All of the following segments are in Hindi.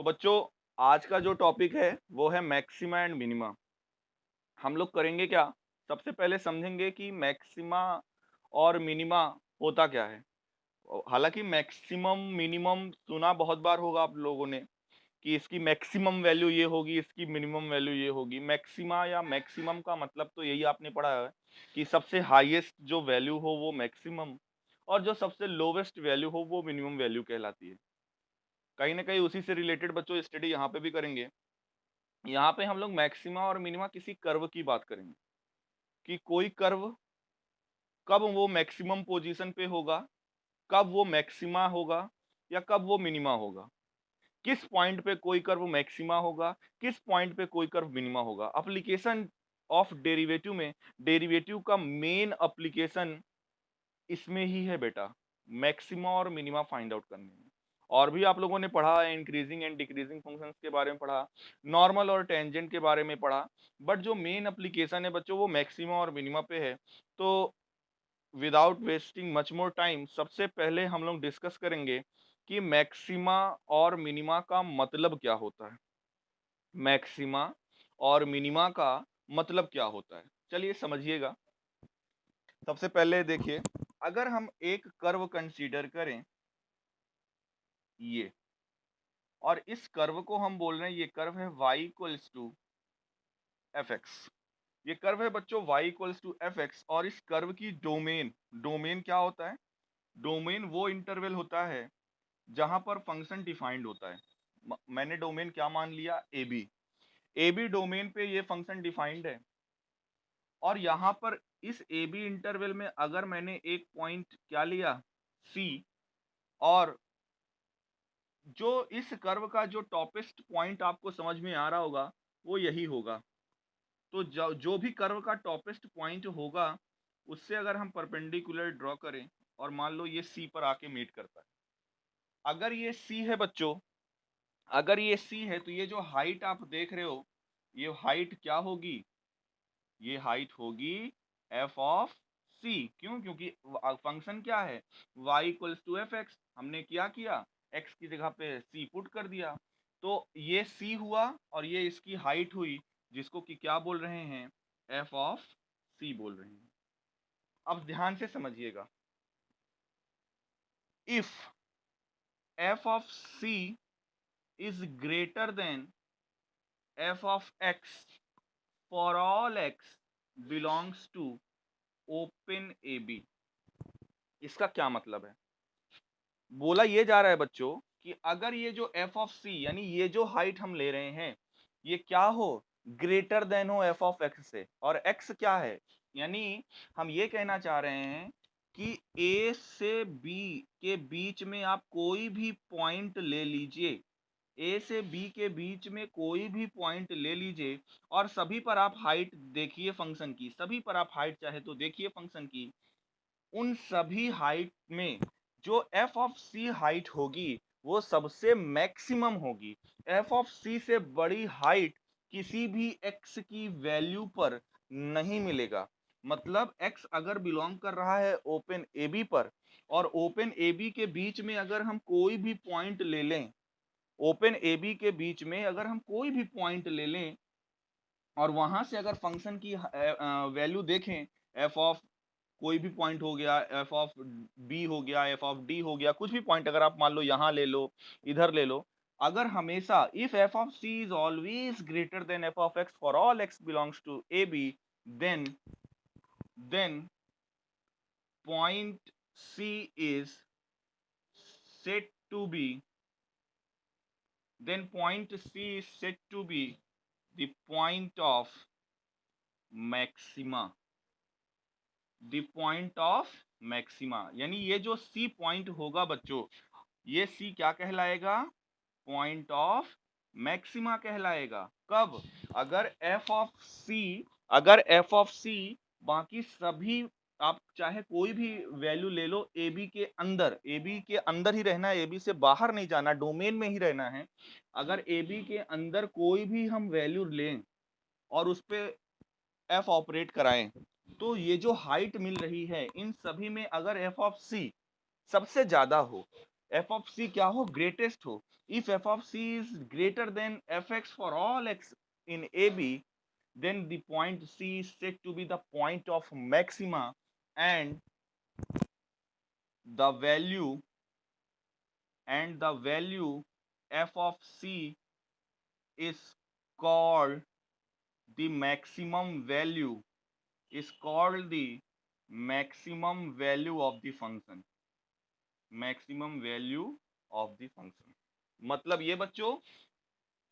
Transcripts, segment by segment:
तो बच्चों, आज का जो टॉपिक है वो है मैक्सिमा एंड मिनिमा। हम लोग करेंगे क्या? सबसे पहले समझेंगे कि मैक्सिमा और मिनिमा होता क्या है। हालांकि मैक्सिमम मिनिमम सुना बहुत बार होगा आप लोगों ने कि इसकी मैक्सिमम वैल्यू ये होगी, इसकी मिनिमम वैल्यू ये होगी। मैक्सिमा या मैक्सिमम का मतलब तो यही आपने पढ़ा है कि सबसे हाईएस्ट जो वैल्यू हो वो मैक्सिमम, और जो सबसे लोवेस्ट वैल्यू हो वो मिनिमम वैल्यू कहलाती है। कहीं ना कहीं उसी से रिलेटेड बच्चों स्टडी यहाँ पे भी करेंगे। यहाँ पे हम लोग मैक्सिमा और मिनिमा किसी कर्व की बात करेंगे कि कोई कर्व कब वो मैक्सिमम पोजीशन पे होगा, कब वो मैक्सिमा होगा या कब वो मिनिमा होगा। किस पॉइंट पे कोई कर्व मैक्सिमा होगा, किस पॉइंट पे कोई कर्व मिनिमा होगा। एप्लीकेशन ऑफ डेरिवेटिव में डेरिवेटिव का मेन एप्लीकेशन इसमें ही है बेटा, मैक्सिमा और मिनिमा फाइंड आउट करने में। और भी आप लोगों ने पढ़ा है, इंक्रीजिंग एंड डिक्रीजिंग फंक्शंस के बारे में पढ़ा, नॉर्मल और टेंजेंट के बारे में पढ़ा। बट जो मेन एप्लीकेशन है बच्चों वो मैक्सिमा और मिनिमा पे है। तो without wasting much more time, सबसे पहले हम लोग डिस्कस करेंगे कि मैक्सिमा और मिनिमा का मतलब क्या होता है। मैक्सिमा और मिनिमा का मतलब क्या होता है, चलिए समझिएगा। सबसे पहले देखिए, अगर हम एक कर्व कंसीडर करें ये, और इस कर्व को हम बोल रहे हैं, ये कर्व है y equals to F X. ये कर्व है बच्चों y equals to F X, और इस कर्व की डोमेन, डोमेन क्या होता है? डोमेन वो इंटरवल होता है जहां पर फंक्शन डिफाइंड होता है। मैंने डोमेन क्या मान लिया? A B. A B domain पे ये फंक्शन डिफाइंड है, और यहाँ पर इस ए बी इंटरवल में अगर मैंने एक पॉइंट क्या लिया, सी, और जो इस कर्व का जो टॉपेस्ट पॉइंट आपको समझ में आ रहा होगा वो यही होगा। तो जो भी कर्व का टॉपेस्ट पॉइंट होगा उससे अगर हम परपेंडिकुलर ड्रॉ करें और मान लो ये सी पर आके मीट करता है, अगर ये सी है बच्चों, अगर ये सी है तो ये जो हाइट आप देख रहे हो, ये हाइट क्या होगी? ये हाइट होगी एफ ऑफ सी। क्यों? क्योंकि फंक्शन क्या है? y equals to F X. हमने क्या किया? x की जगह पे c पुट कर दिया। तो ये c हुआ और ये इसकी हाइट हुई, जिसको कि क्या बोल रहे हैं? f ऑफ c बोल रहे हैं। अब ध्यान से समझिएगा, if f of c is greater than f of x for all x belongs to open A B. इसका क्या मतलब है? बोला ये जा रहा है बच्चों कि अगर ये जो एफ ऑफ सी, यानी ये जो हाइट हम ले रहे हैं, ये क्या हो? ग्रेटर देन हो एफ ऑफ एक्स से। और एक्स क्या है? यानी हम ये कहना चाह रहे हैं कि ए से बी के बीच में आप कोई भी पॉइंट ले लीजिए, ए से बी के बीच में कोई भी पॉइंट ले लीजिए, और सभी पर आप हाइट देखिए फंक्शन की, सभी पर आप हाइट चाहे तो देखिए फंक्शन की। उन सभी हाइट में जो एफ ऑफ सी हाइट होगी वो सबसे मैक्सिमम होगी। एफ ऑफ सी से बड़ी हाइट किसी भी एक्स की वैल्यू पर नहीं मिलेगा। मतलब एक्स अगर बिलोंग कर रहा है ओपन ए बी पर, और ओपन ए बी के बीच में अगर हम कोई भी पॉइंट ले लें, ओपन ए बी के बीच में अगर हम कोई भी पॉइंट ले लें और वहां से अगर फंक्शन की वैल्यू देखें, एफ ऑफ कोई भी पॉइंट हो गया, एफ ऑफ बी हो गया, एफ ऑफ डी हो गया, कुछ भी पॉइंट अगर आप मान लो यहाँ ले लो, इधर ले लो, अगर हमेशा if F of C is always greater than F of X for all X belongs to A B, then then point C is said to be then point C is said to be the point of maxima, the point of maxima. यानी ये जो सी पॉइंट होगा बच्चों, ये सी क्या कहलाएगा? पॉइंट ऑफ मैक्सिमा कहलाएगा। कब? अगर एफ ऑफ सी, अगर एफ ऑफ सी बाकी सभी, आप चाहे कोई भी वैल्यू ले लो, ए बी के अंदर, ए बी के अंदर ही रहना है, ए बी से बाहर नहीं जाना, डोमेन में ही रहना है। अगर ए बी के अंदर कोई भी हम वैल्यू लें और उस पे एफ ऑपरेट कराएं, तो ये जो हाइट मिल रही है इन सभी में अगर एफ ऑफ सी सबसे ज्यादा हो, एफ ऑफ सी क्या हो? ग्रेटेस्ट हो, If f of c is greater than fx for all x in AB, then the point C is said to be the point of maxima, and the value f of C is called the maximum value, is called the maximum value of the function, maximum value of the function। मतलब ये बच्चों,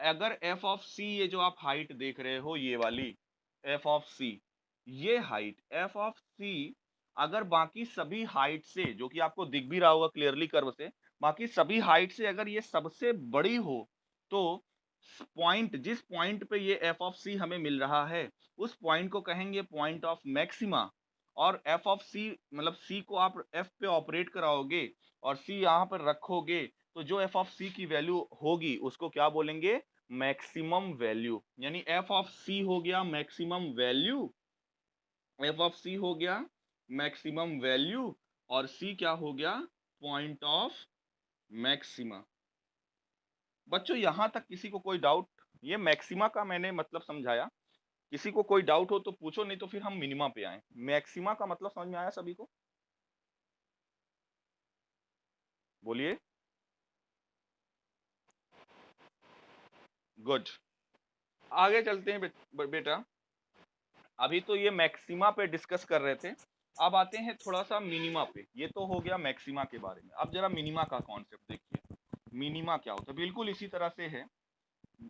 अगर f ऑफ c, ये जो आप हाइट देख रहे हो ये वाली f ऑफ c, ये हाइट f ऑफ c अगर बाकी सभी हाइट से, जो कि आपको दिख भी रहा होगा क्लियरली कर्व से, बाकी सभी हाइट से अगर ये सबसे बड़ी हो, तो पॉइंट, जिस पॉइंट पे ये f ऑफ c हमें मिल रहा है, उस पॉइंट को कहेंगे पॉइंट ऑफ मैक्सिमा। और f ऑफ c मतलब c को आप f पे ऑपरेट कराओगे और c यहाँ पर रखोगे, तो जो f ऑफ c की वैल्यू होगी उसको क्या बोलेंगे, मैक्सिमम वैल्यू। यानी f ऑफ c हो गया maximum value, f of c हो गया मैक्सिमम वैल्यू, और c क्या हो गया, पॉइंट ऑफ मैक्सिमा। बच्चों यहां तक किसी को कोई डाउट? ये मैक्सिमा का मैंने मतलब समझाया, किसी को कोई डाउट हो तो पूछो, नहीं तो फिर हम मिनिमा पे आए। मैक्सिमा का मतलब समझ में आया सभी को? बोलिए। गुड, आगे चलते हैं बेटा। अभी तो ये मैक्सिमा पे डिस्कस कर रहे थे, अब आते हैं थोड़ा सा मिनिमा पे। ये तो हो गया मैक्सिमा के बारे में, अब जरा मिनिमा का कॉन्सेप्ट देखिए। मिनिमा क्या होता है, बिल्कुल इसी तरह से है।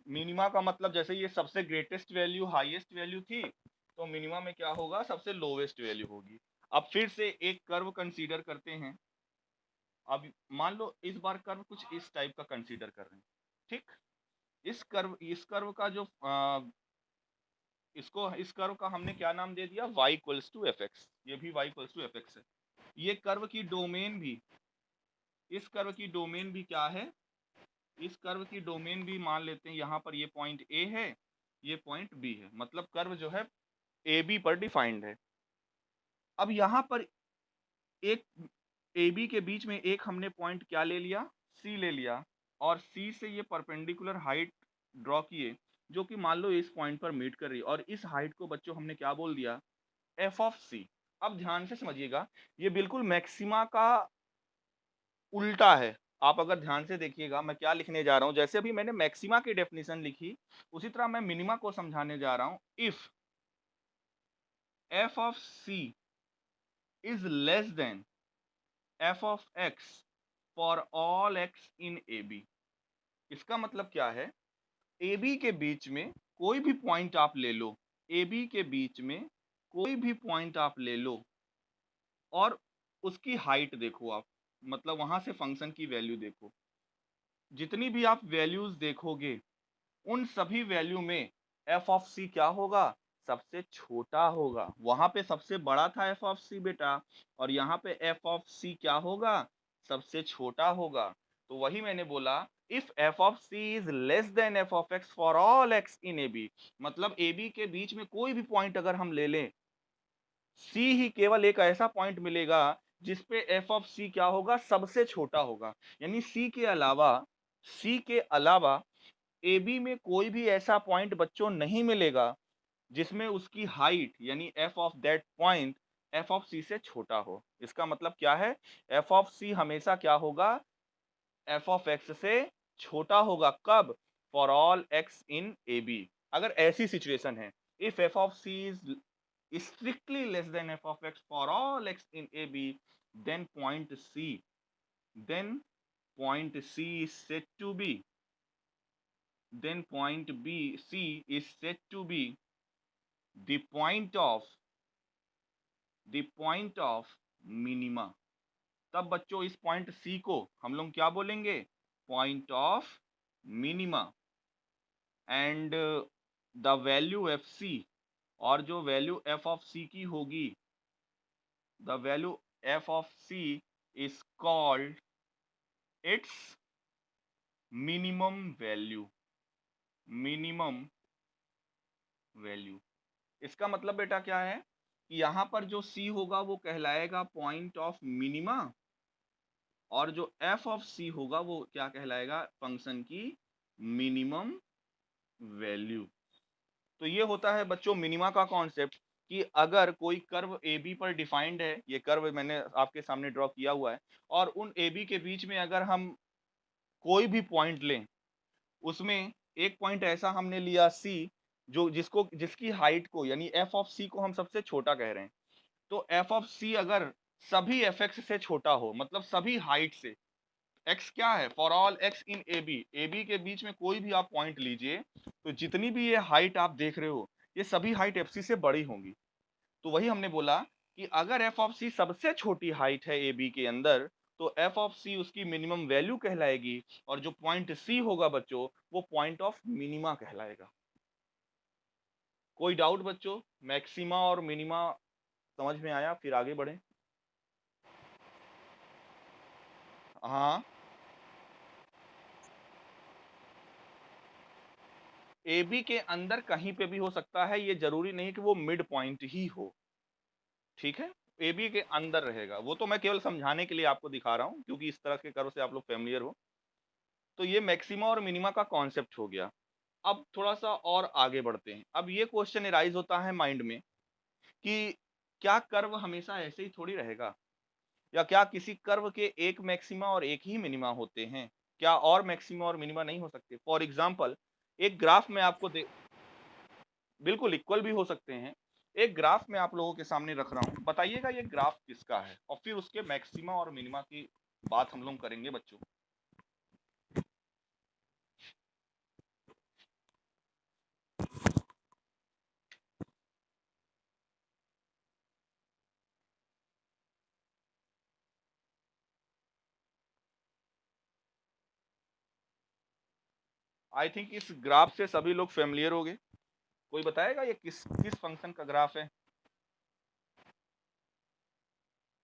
मिनिमा का मतलब जैसे ये सबसे ग्रेटेस्ट वैल्यू हाईएस्ट वैल्यू थी, तो मिनिमा में क्या होगा, सबसे लोवेस्ट वैल्यू होगी। अब फिर से एक कर्व कंसीडर करते हैं। अब मान लो इस बार कर्व कुछ इस टाइप का कंसीडर कर रहे हैं, ठीक। इस कर्व का जो इस कर्व का हमने क्या नाम दे दिया, y equals to F X. ये भी y equals to F X है। ये कर्व की डोमेन भी, इस कर्व की डोमेन भी क्या है, इस कर्व की डोमेन भी मान लेते हैं यहाँ पर ये पॉइंट A है, ये पॉइंट B है, मतलब कर्व जो है AB पर डिफाइंड है। अब यहाँ पर एक AB के बीच में एक हमने पॉइंट क्या ले लिया, C ले लिया, और C से ये परपेंडिकुलर हाइट ड्रॉ किए, जो कि मान लो इस पॉइंट पर मीट कर रही है, और इस हाइट को बच्चों हमने क्या बोल दिया, एफ ऑफ सी। अब ध्यान से समझिएगा, ये बिल्कुल मैक्सिमा का उल्टा है। आप अगर ध्यान से देखिएगा मैं क्या लिखने जा रहा हूं, जैसे अभी मैंने मैक्सिमा की डेफिनेशन लिखी, उसी तरह मैं मिनिमा को समझाने जा रहा हूं। If F of C is less than F of X for all X in A B. इसका मतलब क्या है, ए बी के बीच में कोई भी पॉइंट आप ले लो, ए बी के बीच में कोई भी पॉइंट आप ले लो, और उसकी हाइट देखो आप, मतलब वहां से फंक्शन की वैल्यू देखो, जितनी भी आप वैल्यूज देखोगे उन सभी वैल्यू में एफ ऑफ सी क्या होगा, सबसे छोटा होगा। वहां पे सबसे बड़ा था एफ ऑफ सी बेटा, और यहाँ पे एफ ऑफ सी क्या होगा, सबसे छोटा होगा। तो वही मैंने बोला, if F of C is less than F of X for all X in A B, मतलब ए बी के बीच में कोई भी पॉइंट अगर हम ले लें, सी ही केवल एक ऐसा पॉइंट मिलेगा जिसपे एफ ऑफ सी क्या होगा, सबसे छोटा होगा। यानी सी के अलावा ए बी में कोई भी ऐसा पॉइंट बच्चों नहीं मिलेगा जिसमें उसकी हाइट यानी F of that point F of C से छोटा हो। इसका मतलब क्या है, एफ ऑफ सी हमेशा क्या होगा, एफ ऑफ एक्स से छोटा होगा। कब, for all X in A B. अगर ऐसी सिचुएशन है, if F of C is strictly less than f of x for all x in AB, then point C is said to be, then point B C is said to be the point of minima। तब बच्चों इस पॉइंट C को हम लोग क्या बोलेंगे, point of minima. And the value F C, और जो वैल्यू एफ ऑफ सी की होगी, the value f of c is called its minimum value, minimum value। इसका मतलब बेटा क्या है कि यहाँ पर जो c होगा वो कहलाएगा पॉइंट ऑफ मिनिमा, और जो एफ ऑफ सी होगा वो क्या कहलाएगा, फंक्शन की मिनिमम वैल्यू। तो ये होता है बच्चों मिनिमा का कॉन्सेप्ट, कि अगर कोई कर्व ए बी पर डिफाइंड है, ये कर्व मैंने आपके सामने ड्रॉ किया हुआ है, और उन ए बी के बीच में अगर हम कोई भी पॉइंट लें, उसमें एक पॉइंट ऐसा हमने लिया सी, जो जिसकी हाइट को यानी एफ ऑफ सी को हम सबसे छोटा कह रहे हैं। तो एफ ऑफ सी अगर सभी एफ एक्स से छोटा हो, मतलब सभी हाइट से, एक्स क्या है, for all X in A B के बीच में कोई भी आप पॉइंट लीजिए, तो जितनी भी ये हाइट आप देख रहे हो, ये सभी हाइट एफ सी से बड़ी होंगी। तो वही हमने बोला कि अगर एफ ऑफ सी सबसे छोटी हाइट है ए बी के अंदर, तो एफ ऑफ सी उसकी मिनिमम वैल्यू कहलाएगी, और जो पॉइंट सी होगा बच्चों, वो पॉइंट ऑफ मिनिमा कहलाएगा। कोई डाउट बच्चों, मैक्सिमा और मिनिमा समझ में आया? फिर आगे बढ़े। हाँ, ए बी के अंदर कहीं पे भी हो सकता है, ये जरूरी नहीं कि वो मिड पॉइंट ही हो, ठीक है। ए बी के अंदर रहेगा, वो तो मैं केवल समझाने के लिए आपको दिखा रहा हूं, क्योंकि इस तरह के कर्व से आप लोग फेमिलियर हो। तो ये मैक्सिमा और मिनिमा का कॉन्सेप्ट हो गया। अब थोड़ा सा और आगे बढ़ते हैं। अब ये क्वेश्चन एराइज होता है माइंड में कि क्या कर्व हमेशा ऐसे ही थोड़ी रहेगा, या क्या किसी कर्व के एक मैक्सिमा और एक ही मिनिमा होते हैं? क्या और मैक्सिमा और मिनिमा नहीं हो सकते? फॉर एग्जाम्पल, एक ग्राफ में आपको दे, बिल्कुल इक्वल भी हो सकते हैं। एक ग्राफ में आप लोगों के सामने रख रहा हूं, बताइएगा ये ग्राफ किसका है, और फिर उसके मैक्सिमा और मिनिमा की बात हम लोग करेंगे बच्चों। आई थिंक इस ग्राफ से सभी लोग फेमिलियर हो गए। कोई बताएगा ये किस किस फंक्शन का ग्राफ है?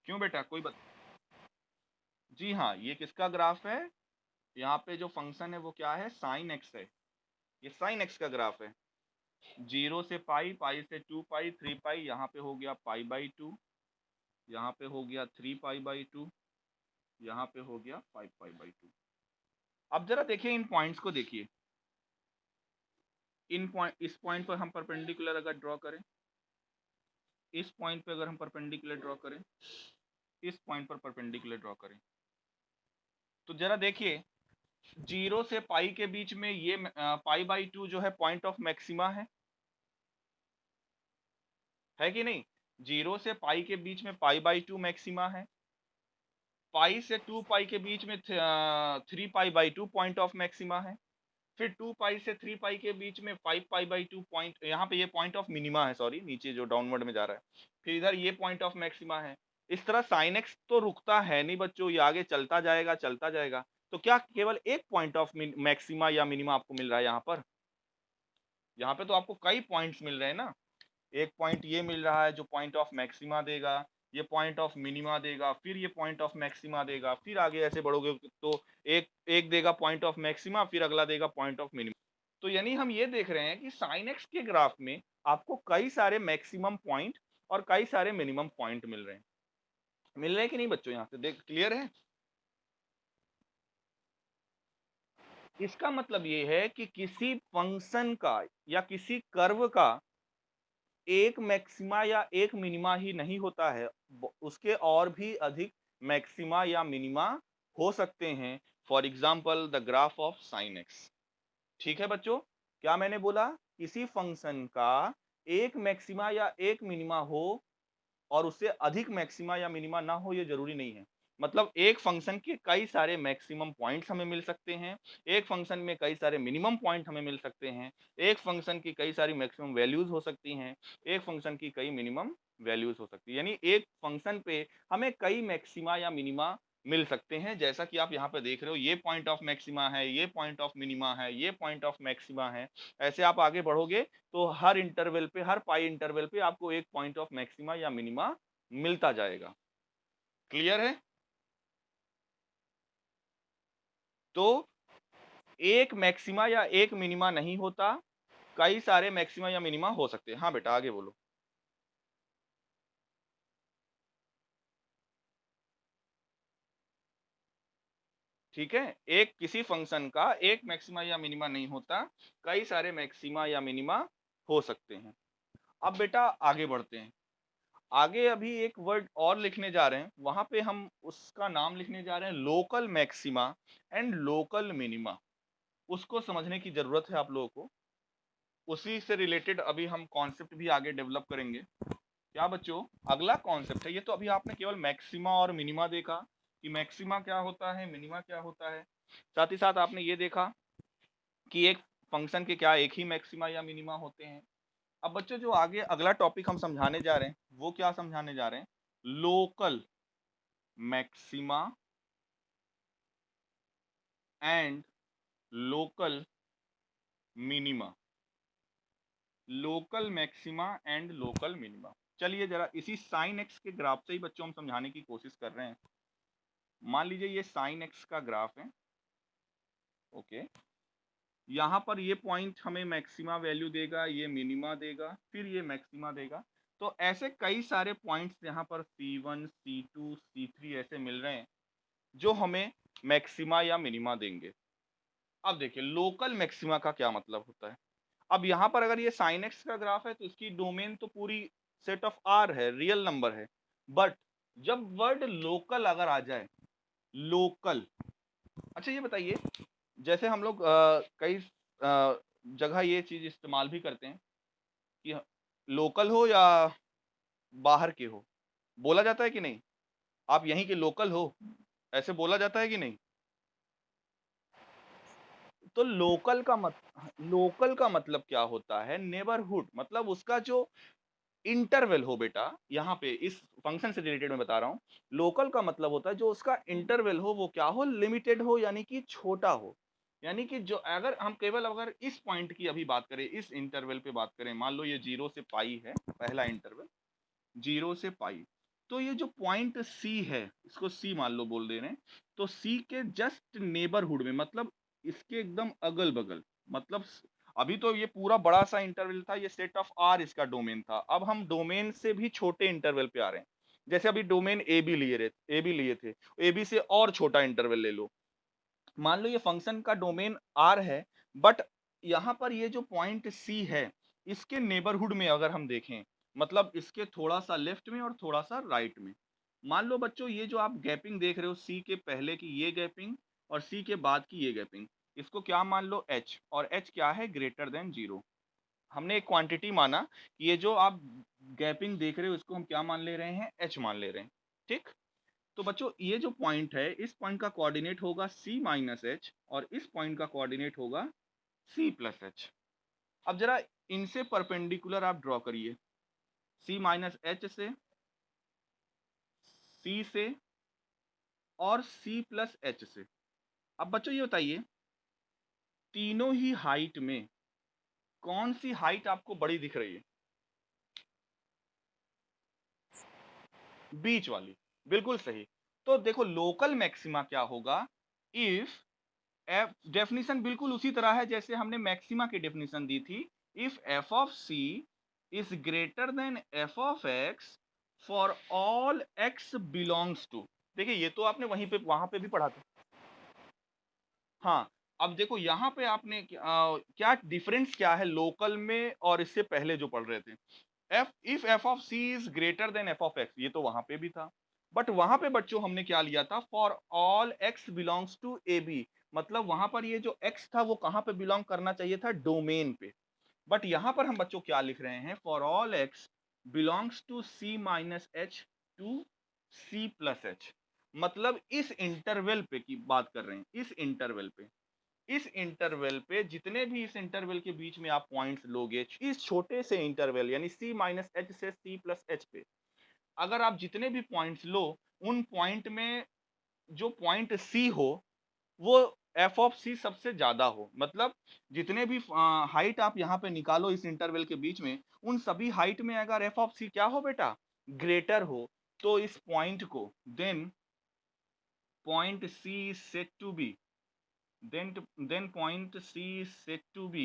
क्यों बेटा, कोई जी हाँ, ये किसका ग्राफ है? यहाँ पे जो फंक्शन है वो क्या है, साइन एक्स है। ये साइन एक्स का ग्राफ है। 0 से पाई, पाई से 2 पाई, 3 पाई, यहाँ पे हो गया पाई बाई 2, यहाँ पे हो गया 3 पाई बाई 2, यहाँ पे हो गया 5 पाई बाई 2। अब जरा देखिए इन पॉइंट्स को देखिए। इन पॉइंट, इस पॉइंट पर हम परपेंडिकुलर अगर ड्रॉ करें, इस पॉइंट पे अगर हम परपेंडिकुलर ड्रॉ करें, इस पॉइंट पर परपेंडिकुलर ड्रॉ करें, तो जरा देखिए 0 से पाई के बीच में ये पाई बाई 2 जो है पॉइंट ऑफ मैक्सिमा है कि नहीं? 0 से पाई के बीच में पाई बाई 2 मैक्सिमा है। पाई से 2 पाई के बीच में 3 pi by 2 point of maxima है। फिर 2 पाई से 3 पाई के बीच में 5 पाई बाई 2 पॉइंट, यहाँ पे ये पॉइंट ऑफ मिनिमा है, सॉरी नीचे जो डाउनवर्ड में जा रहा है। फिर इधर ये पॉइंट ऑफ मैक्सिमा है। इस तरह साइन एक्स तो रुकता है नहीं बच्चों, ये आगे चलता जाएगा चलता जाएगा। तो क्या केवल एक पॉइंट ऑफ मैक्सिमा या मिनिमा आपको मिल रहा है यहाँ पर? यहाँ पे तो आपको कई पॉइंट्स मिल रहे हैं ना। एक पॉइंट ये मिल रहा है जो पॉइंट ऑफ मैक्सिमा देगा, ये पॉइंट ऑफ मिनिमा देगा, फिर ये पॉइंट ऑफ मैक्सिमा देगा, फिर आगे ऐसे बढ़ोगे तो एक एक देगा पॉइंट ऑफ मैक्सिमा, फिर अगला देगा पॉइंट ऑफ मिनिमा। तो यानी हम ये देख रहे हैं कि साइन एक्स के ग्राफ में आपको कई सारे मैक्सिमम पॉइंट और कई सारे मिनिमम पॉइंट मिल रहे हैं। मिल रहे हैं कि नहीं बच्चों? यहाँ से देख क्लियर है? इसका मतलब ये है कि किसी फंक्शन का या किसी कर्व का एक मैक्सिमा या एक मिनिमा ही नहीं होता है, उसके और भी अधिक मैक्सिमा या मिनिमा हो सकते हैं। For example the graph of sine x. ठीक है बच्चों, क्या मैंने बोला? किसी फंक्शन का एक मैक्सिमा या एक मिनिमा हो और उससे अधिक मैक्सिमा या मिनिमा ना हो, ये जरूरी नहीं है। मतलब एक फंक्शन के कई सारे मैक्सिमम पॉइंट्स हमें मिल सकते हैं, एक फंक्शन में कई सारे मिनिमम पॉइंट हमें मिल सकते हैं, एक फंक्शन की कई सारी मैक्सिमम वैल्यूज हो सकती हैं, एक फंक्शन की कई मिनिमम वैल्यूज हो सकती है। यानी एक फंक्शन पे हमें कई मैक्सिमा या मिनिमा मिल सकते हैं, जैसा कि आप यहाँ पे देख रहे हो, ये पॉइंट ऑफ मैक्सिमा है, ये पॉइंट ऑफ मिनिमा है, ये पॉइंट ऑफ मैक्सिमा है। ऐसे आप आगे बढ़ोगे तो हर इंटरवल पे, हर पाई इंटरवल पे आपको एक पॉइंट ऑफ मैक्सिमा या मिनिमा मिलता जाएगा। क्लियर है? तो एक मैक्सिमा या एक मिनिमा नहीं होता, कई सारे मैक्सिमा या मिनिमा हो सकते हैं। हाँ बेटा आगे बोलो। ठीक है, एक किसी फंक्शन का एक मैक्सिमा या मिनिमा नहीं होता, कई सारे मैक्सिमा या मिनिमा हो सकते हैं। अब बेटा आगे बढ़ते हैं। आगे अभी एक वर्ड और लिखने जा रहे हैं, वहां पे हम उसका नाम लिखने जा रहे हैं local maxima and local minima. उसको समझने की जरूरत है आप लोगों को। उसी से रिलेटेड अभी हम कॉन्सेप्ट भी आगे डेवलप करेंगे। क्या बच्चों, अगला कॉन्सेप्ट है, ये तो अभी आपने केवल मैक्सिमा और मिनिमा देखा कि मैक्सिमा क्या होता है, मिनिमा क्या होता है। साथ ही साथ आपने ये देखा कि एक फंक्शन के क्या एक ही मैक्सिमा या मिनिमा होते हैं। अब बच्चों जो आगे अगला टॉपिक हम समझाने जा रहे हैं वो क्या समझाने जा रहे हैं, local maxima and local minima. Local maxima and local minima. चलिए जरा इसी साइन एक्स के ग्राफ से ही बच्चों हम समझाने की कोशिश कर रहे हैं। मान लीजिए ये साइन एक्स का ग्राफ है, ओके। यहाँ पर ये पॉइंट हमें मैक्सिमा वैल्यू देगा, ये मिनिमा देगा, फिर ये मैक्सिमा देगा। तो ऐसे कई सारे पॉइंट्स यहाँ पर C1 C2 C3 ऐसे मिल रहे हैं जो हमें मैक्सिमा या मिनिमा देंगे। अब देखिए लोकल मैक्सिमा का क्या मतलब होता है। अब यहाँ पर अगर ये साइन एक्स का ग्राफ है तो इसकी डोमेन तो पूरी सेट ऑफ आर है, रियल नंबर है। बट जब वर्ड लोकल अगर आ जाए, लोकल, अच्छा ये बताइए, जैसे हम लोग कई जगह ये चीज इस्तेमाल भी करते हैं कि लोकल हो या बाहर के हो, बोला जाता है कि नहीं, आप यहीं के लोकल हो, ऐसे बोला जाता है कि नहीं। तो लोकल का मतलब क्या होता है, नेबरहुड, मतलब उसका जो इंटरवल हो बेटा, यहाँ पे इस फंक्शन से रिलेटेड मैं बता रहा हूँ। लोकल का मतलब होता है जो उसका इंटरवल हो वो क्या हो, लिमिटेड हो, यानी कि छोटा हो। यानी कि जो अगर हम केवल अगर इस पॉइंट की अभी बात करें, इस इंटरवल पे बात करें, मान लो ये 0 से पाई है पहला इंटरवल, 0 से पाई। तो ये जो पॉइंट सी है, इसको सी मान लो बोल दे रहे हैं, तो सी के जस्ट नेबरहुड में, मतलब इसके एकदम अगल बगल, मतलब अभी तो ये पूरा बड़ा सा इंटरवल था, ये सेट ऑफ आर इसका डोमेन था। अब हम डोमेन से भी छोटे इंटरवल पे आ रहे हैं। जैसे अभी डोमेन ए बी लिए थे, ए बी से और छोटा इंटरवल ले लो। मान लो ये फंक्शन का डोमेन आर है, बट यहाँ पर ये जो पॉइंट सी है, इसके नेबरहुड में अगर हम देखें, मतलब इसके थोड़ा सा लेफ्ट में और थोड़ा सा राइट में। मान लो बच्चों ये जो आप गैपिंग देख रहे हो, सी के पहले की ये गैपिंग और सी के बाद की ये गैपिंग, इसको क्या मान लो एच, और एच क्या है, ग्रेटर देन 0। हमने एक क्वांटिटी माना कि ये जो आप गैपिंग देख रहे हो इसको हम क्या मान ले रहे हैं, एच मान ले रहे हैं। ठीक। तो बच्चों ये जो पॉइंट है, इस पॉइंट का कोऑर्डिनेट होगा c माइनस एच, और इस पॉइंट का कोऑर्डिनेट होगा c प्लस एच। अब जरा इनसे परपेंडिकुलर आप ड्रॉ करिए, c माइनस एच से, c से, और c प्लस एच से। अब बच्चों ये बताइए, तीनों ही हाइट में कौन सी हाइट आपको बड़ी दिख रही है, बीच वाली। बिल्कुल सही। तो देखो लोकल मैक्सिमा क्या होगा, इफ एफ, डेफिनेशन बिल्कुल उसी तरह है जैसे हमने मैक्सिमा की डेफिनेशन दी थी। If F of C is greater than F of X for all X belongs to. देखिए ये तो आपने वहीं पे वहां पे भी पढ़ा था। हाँ। अब देखो यहाँ पे आपने क्या डिफरेंस क्या है लोकल में और इससे पहले जो पढ़ रहे थे। F, if F of C is greater than F of X, ये तो वहां पे भी था। बट वहां पे बच्चों हमने क्या लिया था, for all X belongs to A B, मतलब वहां पर ये जो एक्स था वो कहां पे बिलोंग करना चाहिए था, डोमेन पे। बट यहां पर हम बच्चों क्या लिख रहे हैं, for all X belongs to C minus H to C plus H, मतलब इस इंटरवल पे की बात कर रहे हैं, इस इंटरवल पे। इस इंटरवल पे जितने भी इस इंटरवल के बीच में आप पॉइंट्स लोगे, इस छोटे से इंटरवल यानी c माइनस एच से c प्लस एच पे, अगर आप जितने भी पॉइंट्स लो, उन पॉइंट में जो पॉइंट c हो वो एफ ऑफ सी सबसे ज्यादा हो, मतलब जितने भी हाइट आप यहाँ पे निकालो इस इंटरवल के बीच में, उन सभी हाइट में अगर एफ ऑफ सी क्या हो बेटा, ग्रेटर हो, तो इस पॉइंट को then point C said to be, then point C is said to be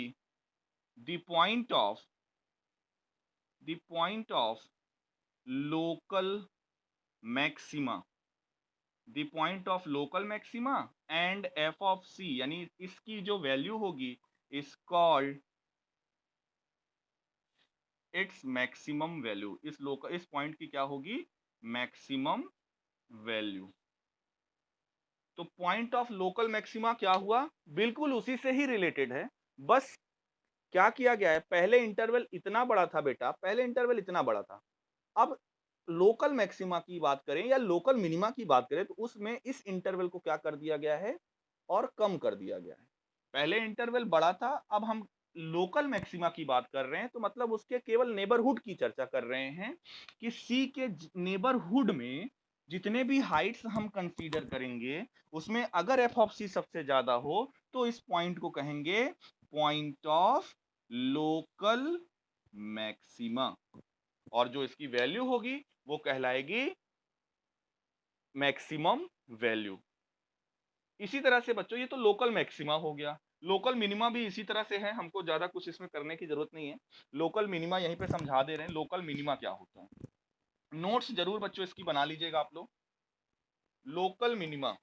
the point of local maxima, the point of local maxima and F of C, यानी इसकी जो वैल्यू होगी is called its maximum value. इस पॉइंट की क्या होगी? Maximum value. तो पॉइंट ऑफ लोकल मैक्सिमा क्या हुआ? बिल्कुल उसी से ही रिलेटेड है। बस क्या किया गया है, पहले इंटरवल इतना बड़ा था बेटा, पहले इंटरवल इतना बड़ा था। अब लोकल मैक्सिमा की बात करें या लोकल मिनिमा की बात करें तो उसमें इस इंटरवल को क्या कर दिया गया है और कम कर दिया गया है। पहले इंटरवल बड़ा था, अब हम लोकल मैक्सिमा की बात कर रहे हैं तो मतलब उसके केवल नेबरहुड की चर्चा कर रहे हैं कि सी के नेबरहुड में जितने भी हाइट्स हम कंसीडर करेंगे उसमें अगर एफ ऑफ सी सबसे ज्यादा हो तो इस पॉइंट को कहेंगे पॉइंट ऑफ लोकल मैक्सिमा, और जो इसकी वैल्यू होगी वो कहलाएगी मैक्सिमम वैल्यू। इसी तरह से बच्चों ये तो लोकल मैक्सिमा हो गया। लोकल मिनिमा भी इसी तरह से है, हमको ज्यादा कुछ इसमें करने की जरूरत नहीं है। लोकल मिनिमा यहीं पे समझा दे रहे हैं लोकल मिनिमा क्या होता है। नोट्स जरूर बच्चों इसकी बना लीजिएगा आप लोग। लोकल मिनिमा,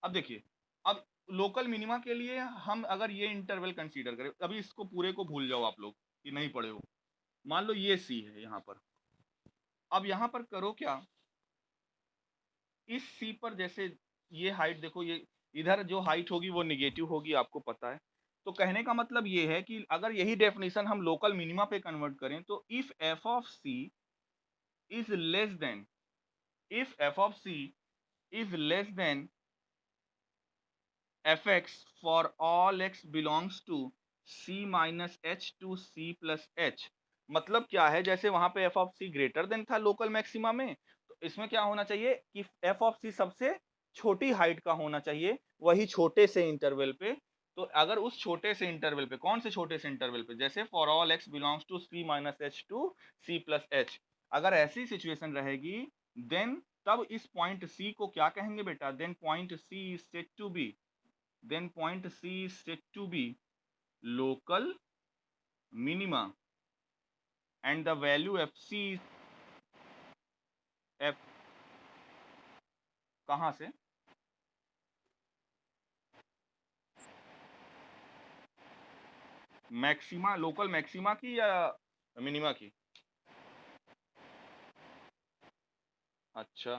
अब देखिए, अब लोकल मिनिमा के लिए हम अगर ये इंटरवल कंसीडर करें, अभी इसको पूरे को भूल जाओ आप लोग कि नहीं पढ़े हो। मान लो ये सी है यहाँ पर, अब यहाँ पर करो क्या, इस सी पर जैसे ये हाइट देखो, ये इधर जो हाइट होगी वो निगेटिव होगी, आपको पता है। तो कहने का मतलब ये है कि अगर यही डेफिनेशन हम लोकल मिनिमा पे कन्वर्ट करें तो if F of C is less than, if F of C is less than F X for all X belongs to C minus H to C plus H. मतलब क्या है, जैसे वहां पे F of C greater than था लोकल मैक्सिमा में, तो इसमें क्या होना चाहिए कि एफ ऑफ सी सबसे छोटी हाइट का होना चाहिए वही छोटे से इंटरवल पे। तो अगर उस छोटे से इंटरवल पे, कौन से छोटे से इंटरवल पे, जैसे for all X belongs to C minus H to C plus H, अगर ऐसी सिचुएशन रहेगी देन तब इस पॉइंट सी को क्या कहेंगे बेटा, then point C is said to be, then point C is said to be local minima and the value fc is f, कहां से, मैक्सिमा, लोकल मैक्सिमा की या मिनिमा की? अच्छा,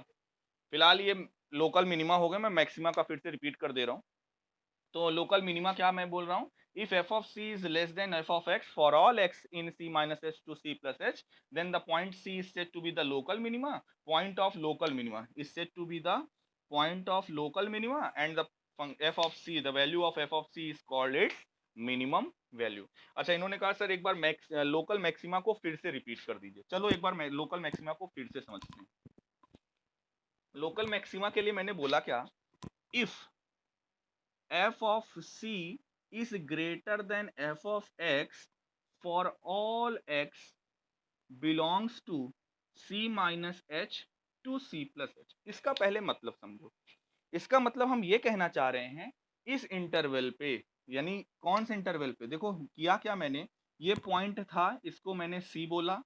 फिलहाल ये लोकल मिनिमा हो गया, मैं मैक्सिमा का फिर से रिपीट कर दे रहा हूँ। तो लोकल मिनिमा क्या मैं बोल रहा हूँ, if F of C is less than F of X for all X in C minus H to C plus H, then the point C is said to be the local minima, point of local minima is said to be the point of local minima and the F of C, the value of F of C is called its minimum value. अच्छा, इन्होंने कहा सर एक बार लोकल मैक्सिमा को फिर से रिपीट कर दीजिए। चलो एक बार लोकल मैक्सिमा को फिर से समझते हैं। लोकल मैक्सिमा के लिए मैंने बोला क्या, if f of c is greater than f of x for all x belongs to c minus h to c plus h। इसका पहले मतलब समझो। इसका मतलब हम ये कहना चाह रहे हैं इस इंटरवल पे, यानी कौन से इंटरवल पे, देखो किया क्या मैंने, ये पॉइंट था, इसको मैंने c बोला,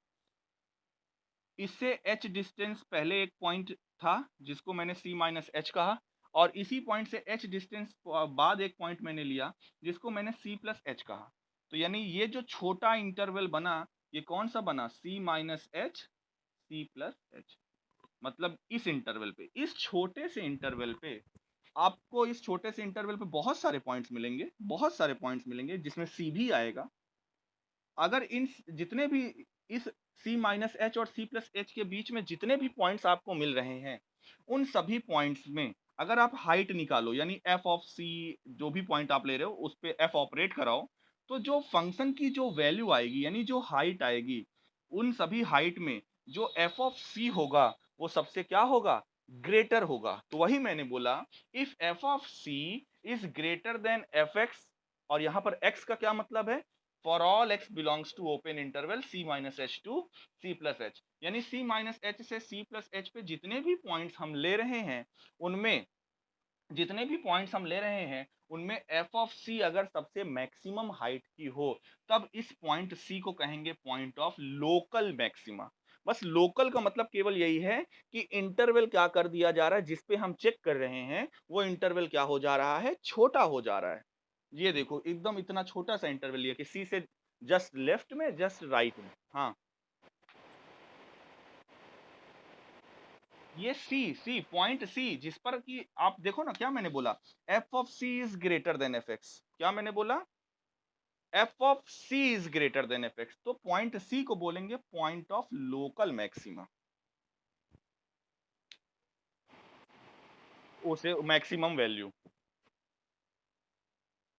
इससे h डिस्टेंस पहले एक पॉइंट था जिसको मैंने c माइनस एच कहा, और इसी पॉइंट से h डिस्टेंस बाद एक पॉइंट मैंने लिया जिसको मैंने c प्लस एच कहा। तो यानी ये जो छोटा इंटरवल बना ये कौन सा बना, c minus H C plus H. मतलब इस इंटरवल पे, इस छोटे से इंटरवल पे आपको, इस छोटे से इंटरवल पे बहुत सारे पॉइंट्स मिलेंगे, बहुत सारे पॉइंट्स मिलेंगे जिसमें c भी आएगा। अगर इन जितने भी इस c माइनस एच और c प्लस एच के बीच में जितने भी पॉइंट्स आपको मिल रहे हैं उन सभी पॉइंट्स में अगर आप हाइट निकालो, यानी f ऑफ c, जो भी पॉइंट आप ले रहे हो उस पे f ऑपरेट कराओ, तो जो फंक्शन की जो वैल्यू आएगी यानी जो हाइट आएगी उन सभी हाइट में जो f ऑफ c होगा वो सबसे क्या होगा, ग्रेटर होगा। तो वही मैंने बोला if f of c is greater than F X, और यहाँ पर x का क्या मतलब है, for all x belongs to open interval c minus H to C plus H, यानी c माइनस एच से c प्लस एच पे जितने भी पॉइंट्स हम ले रहे हैं उनमें, जितने भी पॉइंट्स हम ले रहे हैं उनमें f ऑफ c अगर सबसे मैक्सिमम हाइट की हो तब इस पॉइंट c को कहेंगे पॉइंट ऑफ लोकल मैक्सिमा। बस लोकल का मतलब केवल यही है कि इंटरवल क्या कर दिया जा रहा है, जिस पे हम चेक कर रहे हैं वो इंटरवल क्या हो जा रहा है, छोटा हो जा रहा है। ये देखो एकदम इतना छोटा सा इंटरवल लिया कि सी से जस्ट लेफ्ट में, जस्ट राइट में। हाँ, ये सी पॉइंट सी जिस पर कि आप देखो ना, क्या मैंने बोला, F of C is greater than F X. क्या मैंने बोला? F of C is greater than F X. तो पॉइंट सी को बोलेंगे पॉइंट ऑफ लोकल मैक्सिमा, उसे मैक्सिमम वैल्यू।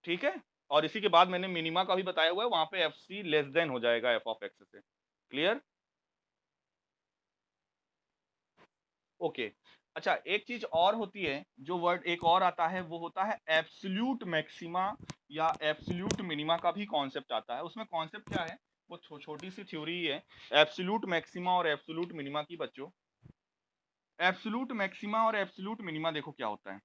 ठीक है। और इसी के बाद मैंने मिनिमा का भी बताया हुआ है, वहां पे एफ सी लेस देन हो जाएगा एफ ऑफ एक्स से। क्लियर? ओके। अच्छा, एक चीज और होती है, जो वर्ड एक और आता है वो होता है एब्सोल्यूट मैक्सिमा या एब्सोल्यूट मिनिमा का भी कॉन्सेप्ट आता है। उसमें कॉन्सेप्ट क्या है, वो छोटी सी थ्योरी ही है एब्सोल्यूट मैक्सिमा और एब्सोल्यूट मिनिमा की बच्चों। एब्सोल्यूट मैक्सिमा और एब्सोल्यूट मिनिमा देखो क्या होता है।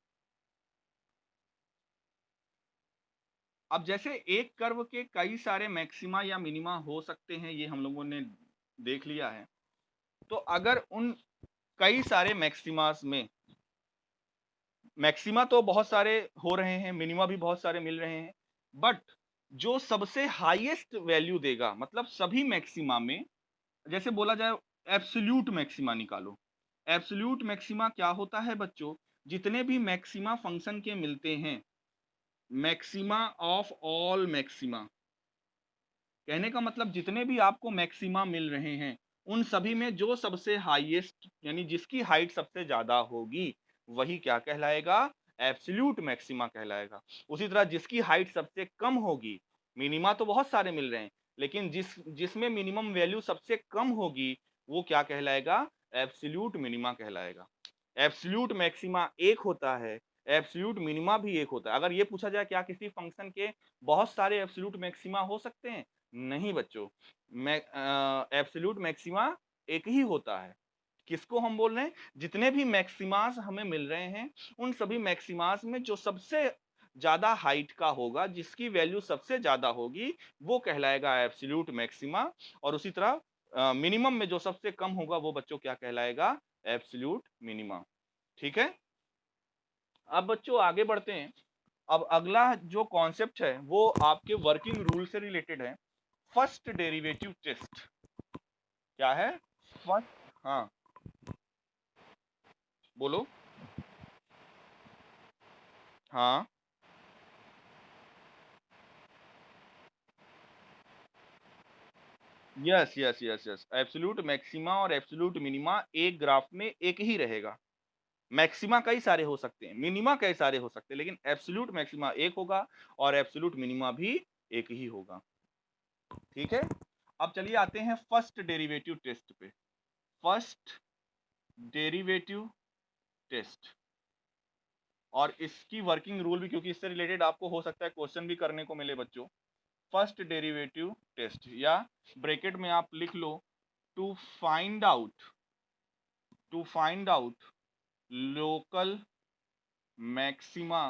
अब जैसे एक कर्व के कई सारे मैक्सिमा या मिनिमा हो सकते हैं, ये हम लोगों ने देख लिया है। तो अगर उन कई सारे मैक्सिमास में, मैक्सिमा तो बहुत सारे हो रहे हैं, मिनिमा भी बहुत सारे मिल रहे हैं, बट जो सबसे हाईएस्ट वैल्यू देगा, मतलब सभी मैक्सिमा में, जैसे बोला जाए एब्सोल्यूट मैक्सिमा निकालो। एब्सोल्यूट मैक्सिमा क्या होता है बच्चों? जितने भी मैक्सिमा फंक्शन के मिलते हैं, मैक्सिमा ऑफ ऑल मैक्सिमा, कहने का मतलब जितने भी आपको मैक्सिमा मिल रहे हैं, उन सभी में जो सबसे हाईएस्ट, यानी जिसकी हाइट सबसे ज्यादा होगी, वही क्या कहलाएगा? एब्सोल्यूट मैक्सिमा कहलाएगा। उसी तरह जिसकी हाइट सबसे कम होगी, मिनिमा तो बहुत सारे मिल रहे हैं, लेकिन जिसमें मिनिमम वैल्यू सबसे कम होगी, वो क्या कहलाएगा? एब्सोल्यूट मिनिमा कहलाएगा। एब्सोल्यूट मैक्सिमा एक होता है, एब्सोल्यूट मिनिमा भी एक होता है। अगर ये पूछा जाए क्या किसी फंक्शन के बहुत सारे एब्सोल्यूट मैक्सिमा हो सकते हैं? नहीं बच्चों, मैं एब्सोल्यूट मैक्सिमा एक ही होता है। किसको हम बोल रहे हैं? जितने भी मैक्सिमास हमें मिल रहे हैं, उन सभी मैक्सिमास में जो सबसे ज्यादा हाइट का होगा, जिसकी वैल्यू सबसे ज्यादा होगी, वो कहलाएगा एब्सोल्यूट मैक्सिमा। और उसी तरह मिनिमम में जो सबसे कम होगा, वो बच्चों क्या कहलाएगा? Absolute minima. ठीक है। अब बच्चों आगे बढ़ते हैं। अब अगला जो कॉन्सेप्ट है वो आपके वर्किंग रूल से रिलेटेड है, फर्स्ट डेरिवेटिव टेस्ट। क्या है? फर्स्ट, हाँ, बोलो। हाँ, yes yes yes yes, absolute maxima और एब्सोल्यूट मिनिमा एक ग्राफ में एक ही रहेगा। मैक्सिमा कई सारे हो सकते हैं, मिनिमा कई सारे हो सकते हैं, लेकिन एब्सोल्यूट मैक्सिमा एक होगा और एब्सोल्यूट मिनिमा भी एक ही होगा। ठीक है। अब चलिए आते हैं फर्स्ट डेरिवेटिव टेस्ट पे। फर्स्ट डेरिवेटिव टेस्ट, और इसकी वर्किंग रूल भी, क्योंकि इससे रिलेटेड आपको हो सकता है क्वेश्चन भी करने को मिले बच्चों। फर्स्ट डेरिवेटिव टेस्ट, या ब्रैकेट में आप लिख लो, to find out, to find out local maxima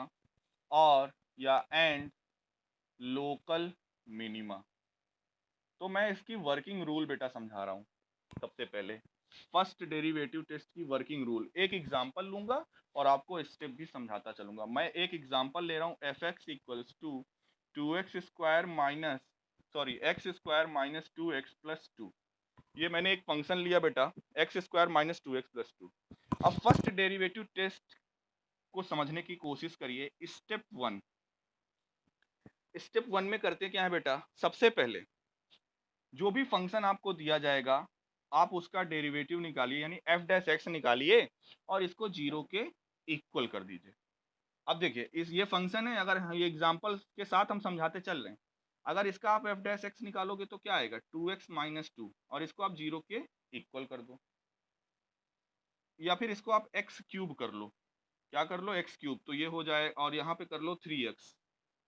और या एंड लोकल मिनिमा। तो मैं इसकी वर्किंग रूल बेटा समझा रहा हूं। सबसे पहले फर्स्ट डेरिवेटिव टेस्ट की वर्किंग रूल, एक एग्जांपल लूंगा और आपको स्टेप भी समझाता चलूंगा। मैं एक एग्जांपल ले रहा हूं, F X equals to two X square minus, sorry, X square minus two X plus two. ये मैंने एक फंक्शन लिया बेटा, X square minus two X plus two. अब फर्स्ट डेरिवेटिव टेस्ट को समझने की कोशिश करिए। स्टेप वन, स्टेप वन में करते क्या है बेटा, सबसे पहले जो भी फंक्शन आपको दिया जाएगा, आप उसका डेरिवेटिव निकालिए, यानी एफ डैश एक्स निकालिए और इसको जीरो के इक्वल कर दीजिए। अब देखिए, इस ये फंक्शन है, अगर ये एग्जांपल के साथ हम समझाते चल रहे हैं, अगर इसका आप एफ डैश एक्स निकालोगे तो क्या आएगा? टू एक्स माइनस टू, और इसको आप जीरो के इक्वल कर दो, या फिर इसको आप एक्स क्यूब कर लो। क्या कर लो? एक्स क्यूब, तो ये हो जाए, और यहाँ पे कर लो थ्री एक्स।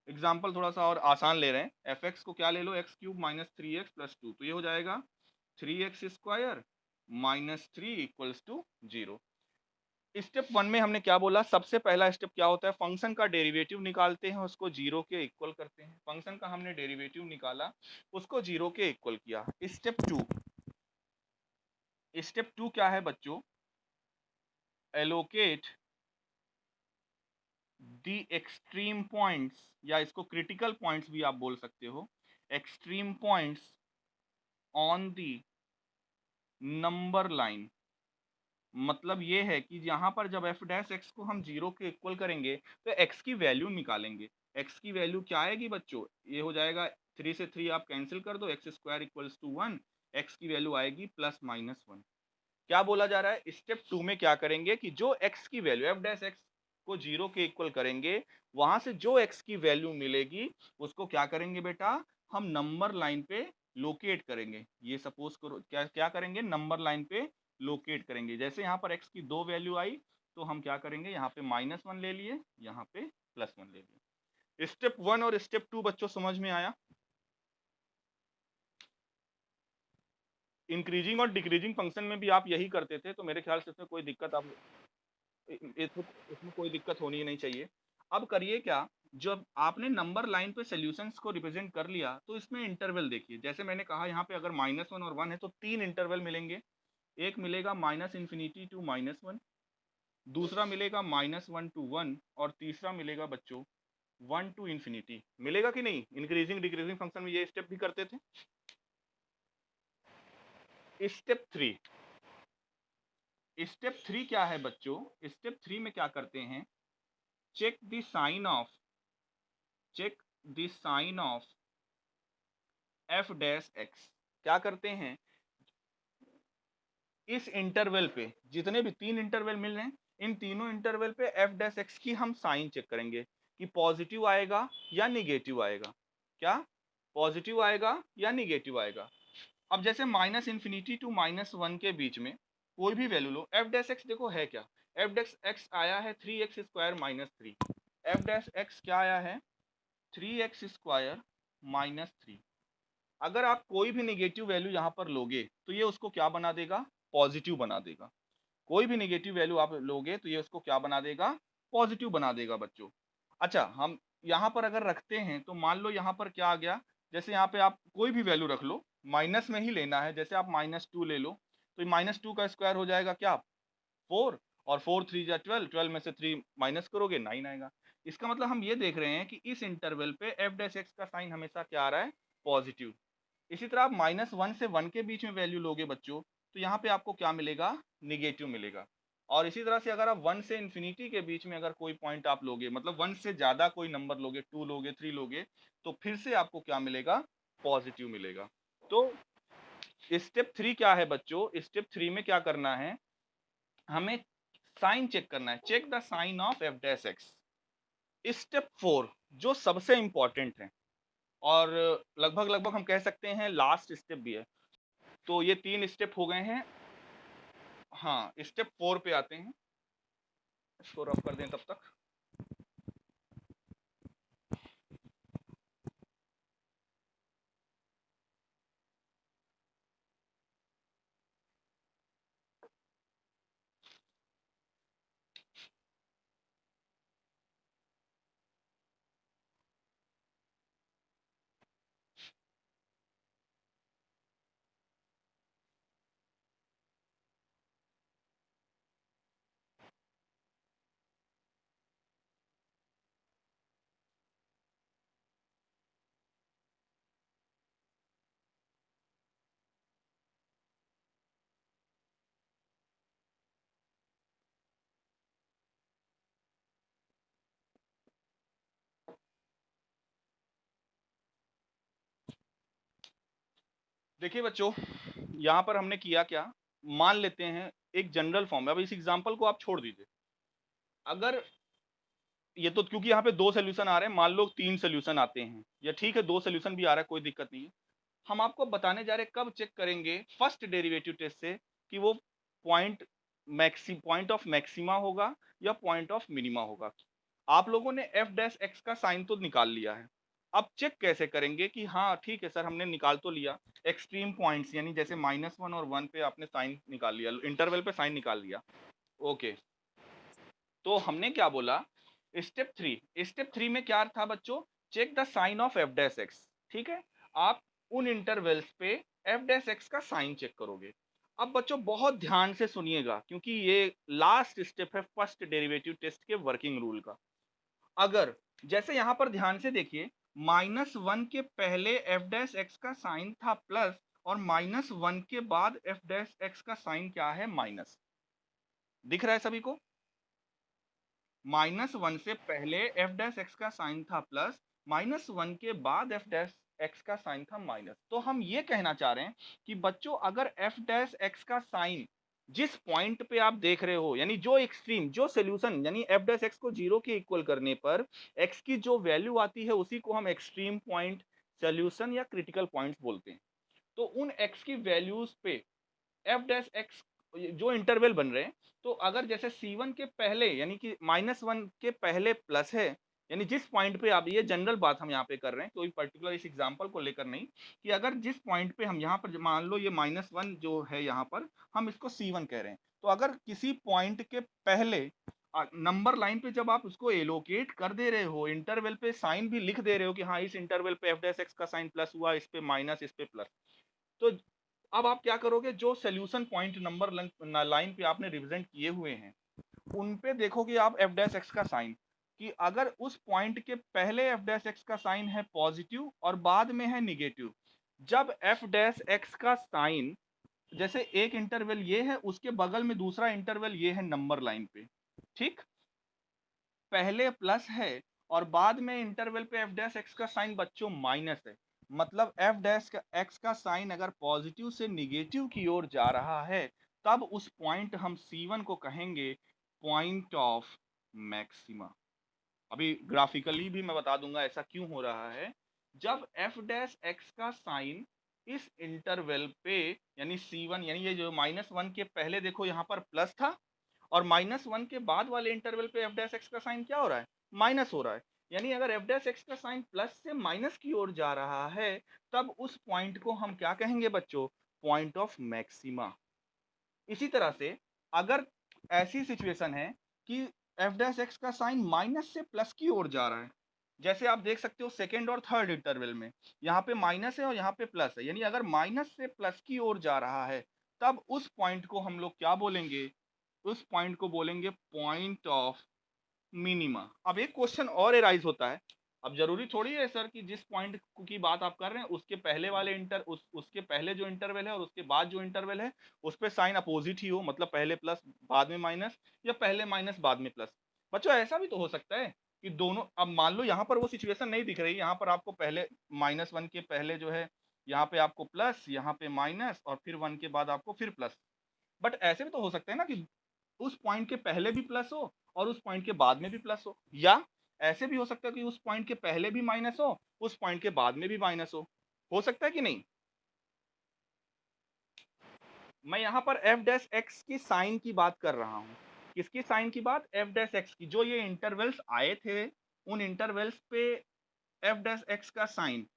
एग्जाम्पल थोड़ा सा और आसान ले रहे हैं, एफ एक्स को क्या ले लो? X cube minus three x plus two, तो ये हो जाएगा three x square minus three equals to zero. Step one में हमने क्या बोला? सबसे पहला स्टेप क्या होता है? फंक्शन का डेरिवेटिव निकालते हैं, उसको जीरो के इक्वल करते हैं। फंक्शन का हमने डेरिवेटिव निकाला, उसको जीरो के इक्वल किया। स्टेप टू, स्टेप 2 क्या है बच्चों? एलोकेट दी एक्सट्रीम पॉइंट्स, या इसको क्रिटिकल पॉइंट्स भी आप बोल सकते हो, extreme points on the number line. मतलब ये है कि यहाँ पर जब एफ डैश एक्स को हम जीरो के इक्वल करेंगे तो एक्स की वैल्यू निकालेंगे। एक्स की वैल्यू क्या आएगी बच्चों? ये हो जाएगा 3 से 3 आप कैंसिल कर दो, X square equals to 1, X की वैल्यू आएगी +-1। क्या बोला जा रहा है? स्टेप 2 में क्या करेंगे कि जो एक्स की वैल्यू एफ डैश एक्स को जीरो के इक्वल करेंगे, वहां से जो एक्स की वैल्यू मिलेगी उसको क्या करेंगे बेटा? हम नंबर लाइन पे लोकेट करेंगे। ये सपोज करो क्या क्या करेंगे? नंबर लाइन पे लोकेट करेंगे। जैसे यहाँ पर एक्स की 2 वैल्यू आई तो हम क्या करेंगे? यहाँ पे -1 ले लिए, यहाँ पे +1 ले लिए। स्टेप 1 और स्टेप 2 बच्चों समझ में आया? इंक्रीजिंग और डिक्रीजिंग फंक्शन में भी आप यही करते थे, तो मेरे ख्याल से इसमें कोई दिक्कत आप इसमें इसमें कोई दिक्कत होनी ही नहीं चाहिए। अब करिए क्या, जब आपने नंबर लाइन पे सॉल्यूशंस को रिप्रेजेंट कर लिया तो इसमें इंटरवल देखिए। जैसे मैंने कहा यहाँ पे अगर -1 और 1 है तो 3 इंटरवल मिलेंगे। एक मिलेगा -∞ टू -1, दूसरा मिलेगा -1 टू 1 और तीसरा मिलेगा बच्चों 1 टू इन्फिनिटी। मिलेगा कि नहीं? इंक्रीजिंग डिक्रीजिंग फंक्शन में ये स्टेप भी करते थे। स्टेप 3, स्टेप 3 क्या है बच्चों? स्टेप 3 में क्या करते हैं? Check the sign of, check the sign of F dash X. क्या करते हैं? इस इंटरवल पे जितने भी 3 इंटरवल मिल रहे हैं, इन तीनों इंटरवल पे एफ डैश एक्स की हम साइन चेक करेंगे कि पॉजिटिव आएगा या निगेटिव आएगा। क्या? पॉजिटिव आएगा या निगेटिव आएगा। अब जैसे -∞ टू -1 के बीच में कोई भी वैल्यू लो, एफ डैश एक्स देखो है क्या? एफ डैश एक्स आया है 3x square -3। F dash X क्या आया है? 3x square -3। अगर आप कोई भी निगेटिव वैल्यू यहाँ पर लोगे तो ये उसको क्या बना देगा? पॉजिटिव बना देगा। कोई भी निगेटिव वैल्यू आप लोगे तो ये उसको क्या बना देगा? पॉजिटिव बना देगा बच्चों। अच्छा, हम यहाँ पर अगर रखते हैं तो मान लो यहाँ पर क्या आ गया? जैसे यहाँ पे आप कोई भी वैल्यू रख लो, माइनस में ही लेना है। जैसे आप -2 ले लो तो -2 का स्क्वायर हो जाएगा क्या? 4, और 4 3 जा 12, 12 में से 3 माइनस करोगे 9 आएगा। इसका मतलब हम ये देख रहे हैं कि इस इंटरवल पे एफ डैश एक्स का साइन हमेशा क्या आ रहा है? पॉजिटिव। इसी तरह आप -1 से 1 के बीच में वैल्यू लोगे बच्चों तो यहाँ पे आपको क्या मिलेगा? निगेटिव मिलेगा। और इसी तरह से अगर आप 1 से इन्फिनिटी के बीच में अगर कोई पॉइंट आप लोगे, मतलब 1 से ज्यादा कोई नंबर लोगे, 2 लोगे, 3 लोगे, तो फिर से आपको क्या मिलेगा? पॉजिटिव मिलेगा। तो स्टेप 3 क्या है बच्चों? स्टेप 3 में क्या करना है? हमें साइन चेक करना है। Check the sign of F dash X. Step 4 जो सबसे इंपॉर्टेंट है और लगभग लगभग हम कह सकते हैं लास्ट स्टेप भी है। तो ये 3 स्टेप हो गए हैं। हाँ, स्टेप 4 पे आते हैं। इसको रफ कर दें तब तक। देखिए बच्चों, यहाँ पर हमने किया क्या? मान लेते हैं एक जनरल फॉर्म है। अब इस एग्जांपल को आप छोड़ दीजिए। अगर ये तो क्योंकि यहाँ पे 2 सॉल्यूशन आ रहे हैं, मान लो 3 सॉल्यूशन आते हैं, या ठीक है 2 सॉल्यूशन भी आ रहा है, कोई दिक्कत नहीं है। हम आपको बताने जा रहे हैं कब चेक करेंगे फर्स्ट डेरिवेटिव टेस्ट से कि वो पॉइंट ऑफ मैक्सिमा होगा या पॉइंट ऑफ मिनिमा होगा। आप लोगों ने एफ डैश एक्स का साइन तो निकाल लिया है। अब चेक कैसे करेंगे कि हाँ ठीक है सर हमने निकाल तो लिया, एक्सट्रीम पॉइंट्स यानी जैसे -1 और 1 पे आपने साइन निकाल लिया, इंटरवल पे साइन निकाल लिया। ओके, तो हमने क्या बोला? स्टेप 3 में क्या था बच्चों? Check the sign of F dash X. ठीक है, आप उन इंटरवल्स पे एफ डैश एक्स का साइन चेक करोगे। अब बच्चों बहुत ध्यान से सुनिएगा क्योंकि ये लास्ट स्टेप है फर्स्ट डेरिवेटिव टेस्ट के वर्किंग रूल का। अगर जैसे यहाँ पर ध्यान से देखिए, -1 के पहले एफ डैश एक्स का साइन था प्लस, और -1 के बाद एफ डैश एक्स का साइन क्या है, माइनस। दिख रहा है सभी को? -1 से पहले एफ डैश एक्स का साइन था प्लस, -1 के बाद एफ डैश एक्स का साइन था माइनस। तो हम ये कहना चाह रहे हैं कि बच्चों अगर एफ डैश एक्स का साइन जिस पॉइंट पे आप देख रहे हो, यानी जो एक्सट्रीम, जो सोल्यूशन, यानी एफ डैश एक्स को 0 के इक्वल करने पर एक्स की जो वैल्यू आती है उसी को हम एक्सट्रीम पॉइंट, सोल्यूशन या क्रिटिकल पॉइंट्स बोलते हैं। तो उन एक्स की वैल्यूज पे एफ डैश एक्स जो इंटरवल बन रहे हैं, तो अगर जैसे C1 के पहले यानी कि -1 के पहले प्लस है, यानी जिस पॉइंट पे आप, ये जनरल बात हम यहाँ पे कर रहे हैं, कोई पर्टिकुलर इस एग्जांपल को लेकर नहीं, कि अगर जिस पॉइंट पे हम यहाँ पर मान लो ये -1 जो है यहाँ पर हम इसको C1 कह रहे हैं, तो अगर किसी पॉइंट के पहले नंबर लाइन पे जब आप उसको एलोकेट कर दे रहे हो, इंटरवल पे साइन भी लिख दे रहे हो कि हाँ इस इंटरवल पे एफ डैश एक्स का साइन प्लस हुआ, इस पे माइनस, इस पे प्लस, तो अब आप क्या करोगे, जो सोल्यूशन पॉइंट नंबर लाइन पे आपने रिप्रेजेंट किए हुए हैं उन पे देखोगे आप एफ डैश एक्स का साइन, कि अगर उस पॉइंट के पहले एफ डैश एक्स का साइन है पॉजिटिव और बाद में है निगेटिव, जब एफ डैश एक्स का साइन, जैसे एक इंटरवल ये है उसके बगल में दूसरा इंटरवल ये है नंबर लाइन पे, ठीक, पहले प्लस है और बाद में इंटरवल पे एफ डैश एक्स का साइन बच्चों माइनस है, मतलब एफ डैश एक्स का साइन अगर पॉजिटिव से निगेटिव की ओर जा रहा है, तब उस पॉइंट हम C1 को कहेंगे पॉइंट ऑफ मैक्सिमा। अभी ग्राफिकली भी मैं बता दूंगा ऐसा क्यों हो रहा है। जब एफ डैश एक्स का साइन इस इंटरवल पे, यानी C1, यानी ये जो -1 के पहले देखो यहाँ पर प्लस था, और -1 के बाद वाले इंटरवल पे एफ डैश एक्स का साइन क्या हो रहा है, माइनस हो रहा है, यानी अगर एफ डैश एक्स का साइन प्लस से माइनस की ओर जा रहा है, तब उस पॉइंट को हम क्या कहेंगे बच्चों, पॉइंट ऑफ मैक्सिमा। इसी तरह से अगर ऐसी सिचुएशन है कि एफ डैश एक्स का साइन माइनस से प्लस की ओर जा रहा है, जैसे आप देख सकते हो सेकेंड और थर्ड इंटरवल में यहाँ पे माइनस है और यहाँ पे प्लस है, यानी अगर माइनस से प्लस की ओर जा रहा है, तब उस पॉइंट को हम लोग क्या बोलेंगे, उस पॉइंट को बोलेंगे पॉइंट ऑफ मिनिमा। अब एक क्वेश्चन और एराइज होता है, अब जरूरी थोड़ी है सर कि जिस पॉइंट की बात आप कर रहे हैं उसके पहले वाले उसके पहले जो इंटरवल है और उसके बाद जो इंटरवल है उस पे साइन अपोजिट ही हो, मतलब पहले प्लस बाद में माइनस, या पहले माइनस बाद में प्लस। बच्चों ऐसा भी तो हो सकता है कि दोनों, अब मान लो यहाँ पर वो सिचुएशन नहीं दिख रही, यहाँ पर आपको पहले -1 के पहले जो है यहाँ पे आपको प्लस, यहाँ पे माइनस, और फिर 1 के बाद आपको फिर प्लस। बट ऐसे भी तो हो सकते हैं ना कि उस पॉइंट के पहले भी प्लस हो और उस पॉइंट के बाद में भी प्लस हो, या ऐसे भी हो सकता है कि उस पॉइंट के पहले भी माइनस हो, उस पॉइंट के बाद में भी माइनस हो सकता है कि नहीं। मैं यहाँ पर एफ डैश एक्स की साइन की बात कर रहा हूँ, किसकी साइन की बात, एफ डैश एक्स की, जो ये इंटरवल्स आए थे उन इंटरवल्स पे एफ डैश एक्स का साइन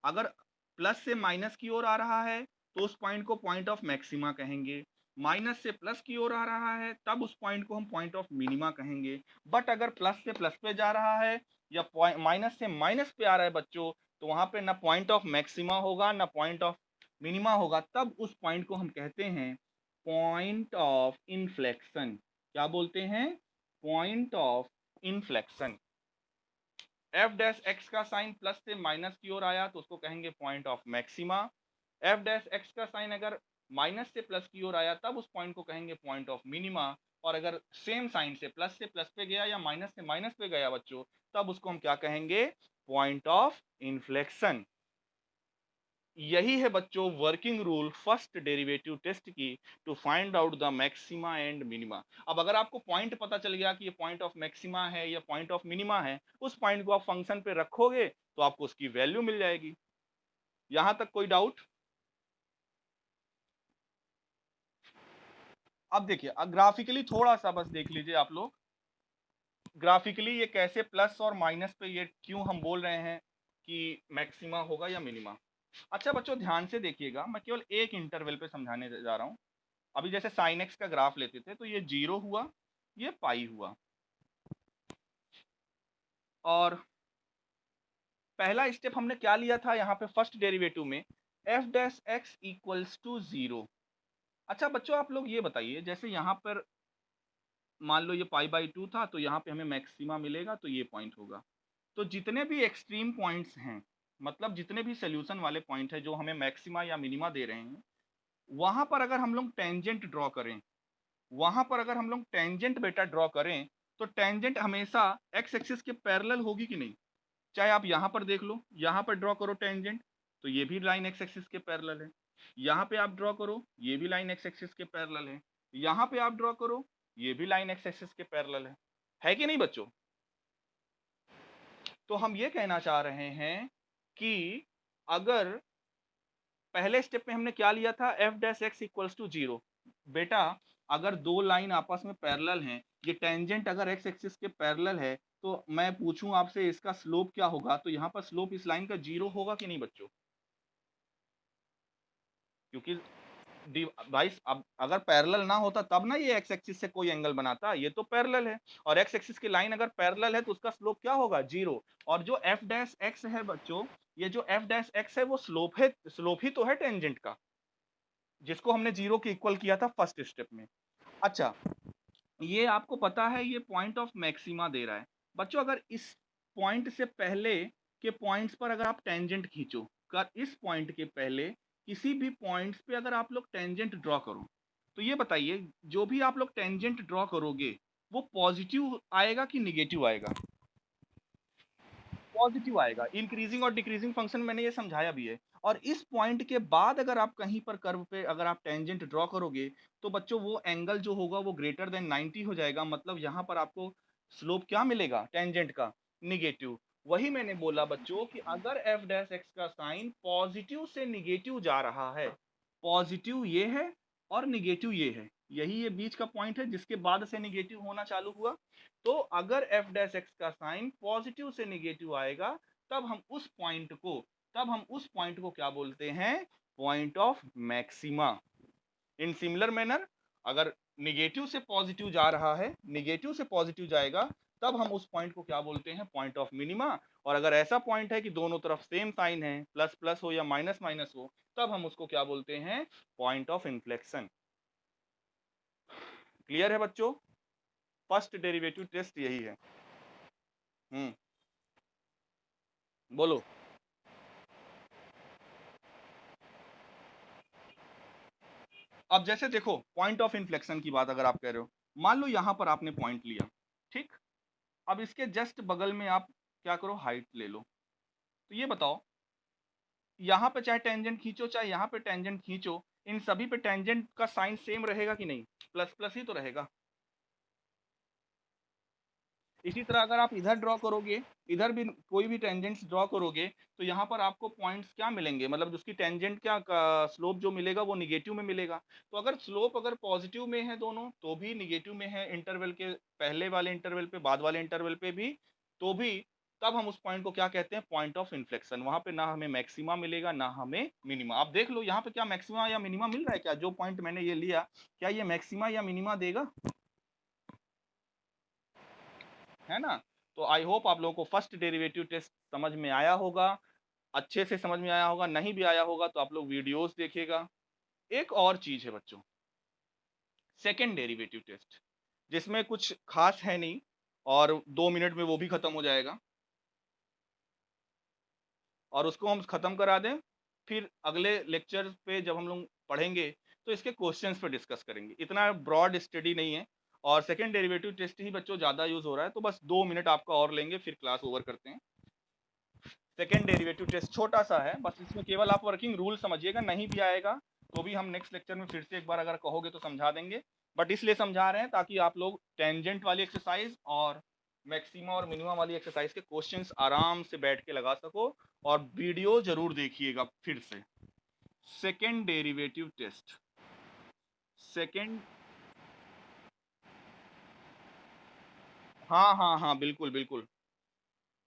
अगर प्लस से माइनस की ओर आ रहा है तो उस पॉइंट को पॉइंट ऑफ मैक्सिमा कहेंगे, माइनस से प्लस की ओर आ रहा है तब उस पॉइंट को हम पॉइंट ऑफ मिनिमा कहेंगे। बट अगर प्लस से प्लस पे जा रहा है या माइनस से माइनस पे आ रहा है बच्चों, तो वहां पे ना पॉइंट ऑफ मैक्सिमा होगा ना पॉइंट ऑफ मिनिमा होगा, तब उस पॉइंट को हम कहते हैं पॉइंट ऑफ इनफ्लेक्शन। क्या बोलते हैं, point of inflection. F dash x का साइन प्लस से माइनस की ओर आया तो उसको कहेंगे point of maxima. F dash x का साइन अगर माइनस से प्लस की ओर आया तब उस पॉइंट को कहेंगे पॉइंट ऑफ मिनिमा। और अगर सेम साइन से प्लस पे गया या माइनस से माइनस पे गया बच्चों, तब उसको हम क्या कहेंगे, पॉइंट ऑफ इन्फ्लेक्शन। यही है बच्चों working rule first derivative test की, to find out the maxima and minima. अब अगर आपको पॉइंट पता चल गया कि ये पॉइंट ऑफ मैक्सिमा है या पॉइंट ऑफ मिनिमा है, उस पॉइंट को आप फंक्शन पे रखोगे तो आपको उसकी वैल्यू मिल जाएगी। यहां तक कोई डाउट। अब देखिए, ग्राफिकली थोड़ा सा बस देख लीजिए आप लोग, ग्राफिकली ये कैसे प्लस और माइनस पे, ये क्यों हम बोल रहे हैं कि मैक्सिमा होगा या मिनिमा। अच्छा बच्चों ध्यान से देखिएगा, मैं केवल एक इंटरवल पे समझाने जा रहा हूं। अभी जैसे साइन एक्स का ग्राफ लेते थे तो ये 0 हुआ, ये पाई हुआ, और पहला स्टेप हमने क्या लिया था यहाँ पे फर्स्ट डेरिवेटिव में, F dash X equals to 0। अच्छा बच्चों, आप लोग ये बताइए, जैसे यहाँ पर मान लो ये π/2 था, तो यहाँ पे हमें मैक्सिमा मिलेगा, तो ये पॉइंट होगा। तो जितने भी एक्सट्रीम पॉइंट्स हैं, मतलब जितने भी सॉल्यूशन वाले पॉइंट हैं जो हमें मैक्सिमा या मिनिमा दे रहे हैं, वहाँ पर अगर हम लोग टेंजेंट ड्रॉ करें, वहाँ पर अगर हम लोग टेंजेंट बेटा ड्रॉ करें, तो टेंजेंट हमेशा एक्स एक्सिस के पैरेलल होगी कि नहीं? चाहे आप यहाँ पर देख लो, यहाँ पर ड्रॉ करो टेंजेंट, तो ये भी लाइन एक्स एक्सिस के पैरेलल है। यहाँ पे आप ड्रॉ करो, ये भी लाइन एक्स एक्सिस के पैरेलल है। यहाँ पे आप ड्रॉ करो, ये भी लाइन एक्स एक्सिस के पैरेलल है कि नहीं बच्चों? तो हम ये कहना चाह रहे हैं कि अगर पहले स्टेप में हमने क्या लिया था, F dash X equals to 0। बेटा, अगर दो लाइन आपस में पैरेलल हैं, ये टेंजेंट अगर एक्स एक्सिस के पैरेलल है, तो मैं पूछूं आपसे इसका स्लोप क्या होगा, तो यहाँ पर स्लोप इस लाइन का 0 होगा कि नहीं बच्चों? क्योंकि भाई अब अगर पैरेलल ना होता तब ना ये एक्स एक्सिस से कोई एंगल बनाता, ये तो पैरेलल है, और एक्स एक्सिस की लाइन अगर पैरेलल है तो उसका स्लोप क्या होगा, 0। और जो एफ डैश एक्स है बच्चों, ये जो एफ डैश एक्स है वो स्लोप है, स्लोप ही तो है टेंजेंट का, जिसको हमने 0 के इक्वल किया था फर्स्ट स्टेप में। अच्छा, ये आपको पता है, ये पॉइंट ऑफ मैक्सिमा दे रहा है बच्चों। अगर इस पॉइंट से पहले के पॉइंट्स पर अगर आप टेंजेंट खींचो, कर इस पॉइंट के पहले किसी भी पॉइंट्स पे अगर आप लोग टेंजेंट ड्रॉ करो, तो ये बताइए, जो भी आप लोग टेंजेंट ड्रॉ करोगे वो पॉजिटिव आएगा कि निगेटिव आएगा? पॉजिटिव आएगा। इंक्रीजिंग और डिक्रीजिंग फंक्शन मैंने ये समझाया भी है। और इस पॉइंट के बाद अगर आप कहीं पर कर्व पे अगर आप टेंजेंट ड्रॉ करोगे, तो बच्चों वो एंगल जो होगा वो ग्रेटर देन 90 हो जाएगा। मतलब यहाँ पर आपको स्लोप क्या मिलेगा टेंजेंट का, निगेटिव। वही मैंने बोला बच्चों कि अगर एफ डैश एक्स का साइन पॉजिटिव से निगेटिव जा रहा है, पॉजिटिव ये है और निगेटिव ये है, यही ये बीच का पॉइंट है जिसके बाद से निगेटिव होना चालू हुआ। तो अगर एफ डैश एक्स का साइन पॉजिटिव से निगेटिव आएगा, तब हम उस पॉइंट को क्या बोलते हैं, point of maxima. In similar manner, अगर निगेटिव से पॉजिटिव जा रहा है, निगेटिव से पॉजिटिव जाएगा, तब हम उस पॉइंट को क्या बोलते हैं, पॉइंट ऑफ मिनिमा। और अगर ऐसा पॉइंट है कि दोनों तरफ सेम साइन है, प्लस प्लस हो या माइनस माइनस हो, तब हम उसको क्या बोलते हैं, पॉइंट ऑफ इन्फ्लेक्शन। क्लियर है बच्चों? फर्स्ट डेरिवेटिव टेस्ट यही है। बोलो। अब जैसे देखो, पॉइंट ऑफ इन्फ्लेक्शन की बात अगर आप कह रहे हो, मान लो यहां पर आपने पॉइंट लिया, ठीक। अब इसके जस्ट बगल में आप क्या करो, हाइट ले लो। तो ये बताओ, यहाँ पे चाहे टेंजेंट खींचो चाहे यहाँ पे टेंजेंट खींचो, इन सभी पे टेंजेंट का साइन सेम रहेगा कि नहीं, प्लस प्लस ही तो रहेगा। इसी तरह अगर आप इधर ड्रॉ करोगे, इधर भी कोई भी टेंजेंट्स ड्रॉ करोगे, तो यहाँ पर आपको पॉइंट्स क्या मिलेंगे, मतलब उसकी टेंजेंट क्या स्लोप जो मिलेगा वो निगेटिव में मिलेगा। तो अगर स्लोप अगर पॉजिटिव में है दोनों, तो भी निगेटिव में है, इंटरवल के पहले वाले इंटरवल पे, बाद वाले इंटरवल पे भी, तो भी, तब हम उस पॉइंट को क्या कहते हैं, पॉइंट ऑफ इन्फ्लेक्शन। वहां पे ना हमें मैक्सिमा मिलेगा ना हमें मिनिमा। आप देख लो यहाँ पे क्या मैक्सिमा या मिनिमा मिल रहा है क्या, जो पॉइंट मैंने ये लिया, क्या ये मैक्सिमा या मिनिमा देगा, है ना? तो आई होप आप लोगों को फर्स्ट डेरिवेटिव टेस्ट समझ में आया होगा, अच्छे से समझ में आया होगा। नहीं भी आया होगा तो आप लोग वीडियोस देखिएगा। एक और चीज है बच्चों, सेकेंड डेरिवेटिव टेस्ट, जिसमें कुछ खास है नहीं, और 2 मिनट में वो भी खत्म हो जाएगा, और उसको हम खत्म करा दें, फिर अगले लेक्चर पे जब हम लोग पढ़ेंगे तो इसके क्वेश्चंस पे डिस्कस करेंगे। इतना ब्रॉड स्टडी नहीं है, और सेकेंड डेरिवेटिव टेस्ट ही बच्चों ज्यादा यूज हो रहा है, तो बस 2 मिनट आपका और लेंगे, फिर क्लास ओवर करते हैं। सेकेंड डेरिवेटिव टेस्ट छोटा सा है, बस इसमें केवल आप वर्किंग रूल समझिएगा। नहीं भी आएगा तो भी हम नेक्स्ट लेक्चर में फिर से एक बार अगर कहोगे तो समझा देंगे, बट इसलिए समझा रहे हैं ताकि आप लोग टेंजेंट वाली एक्सरसाइज और मैक्सिमा और मिनिमा वाली एक्सरसाइज के क्वेश्चंस आराम से बैठ के लगा सको। और वीडियो जरूर देखिएगा फिर से। सेकेंड डेरिवेटिव टेस्ट, सेकेंड, हाँ हाँ हाँ, बिल्कुल बिल्कुल,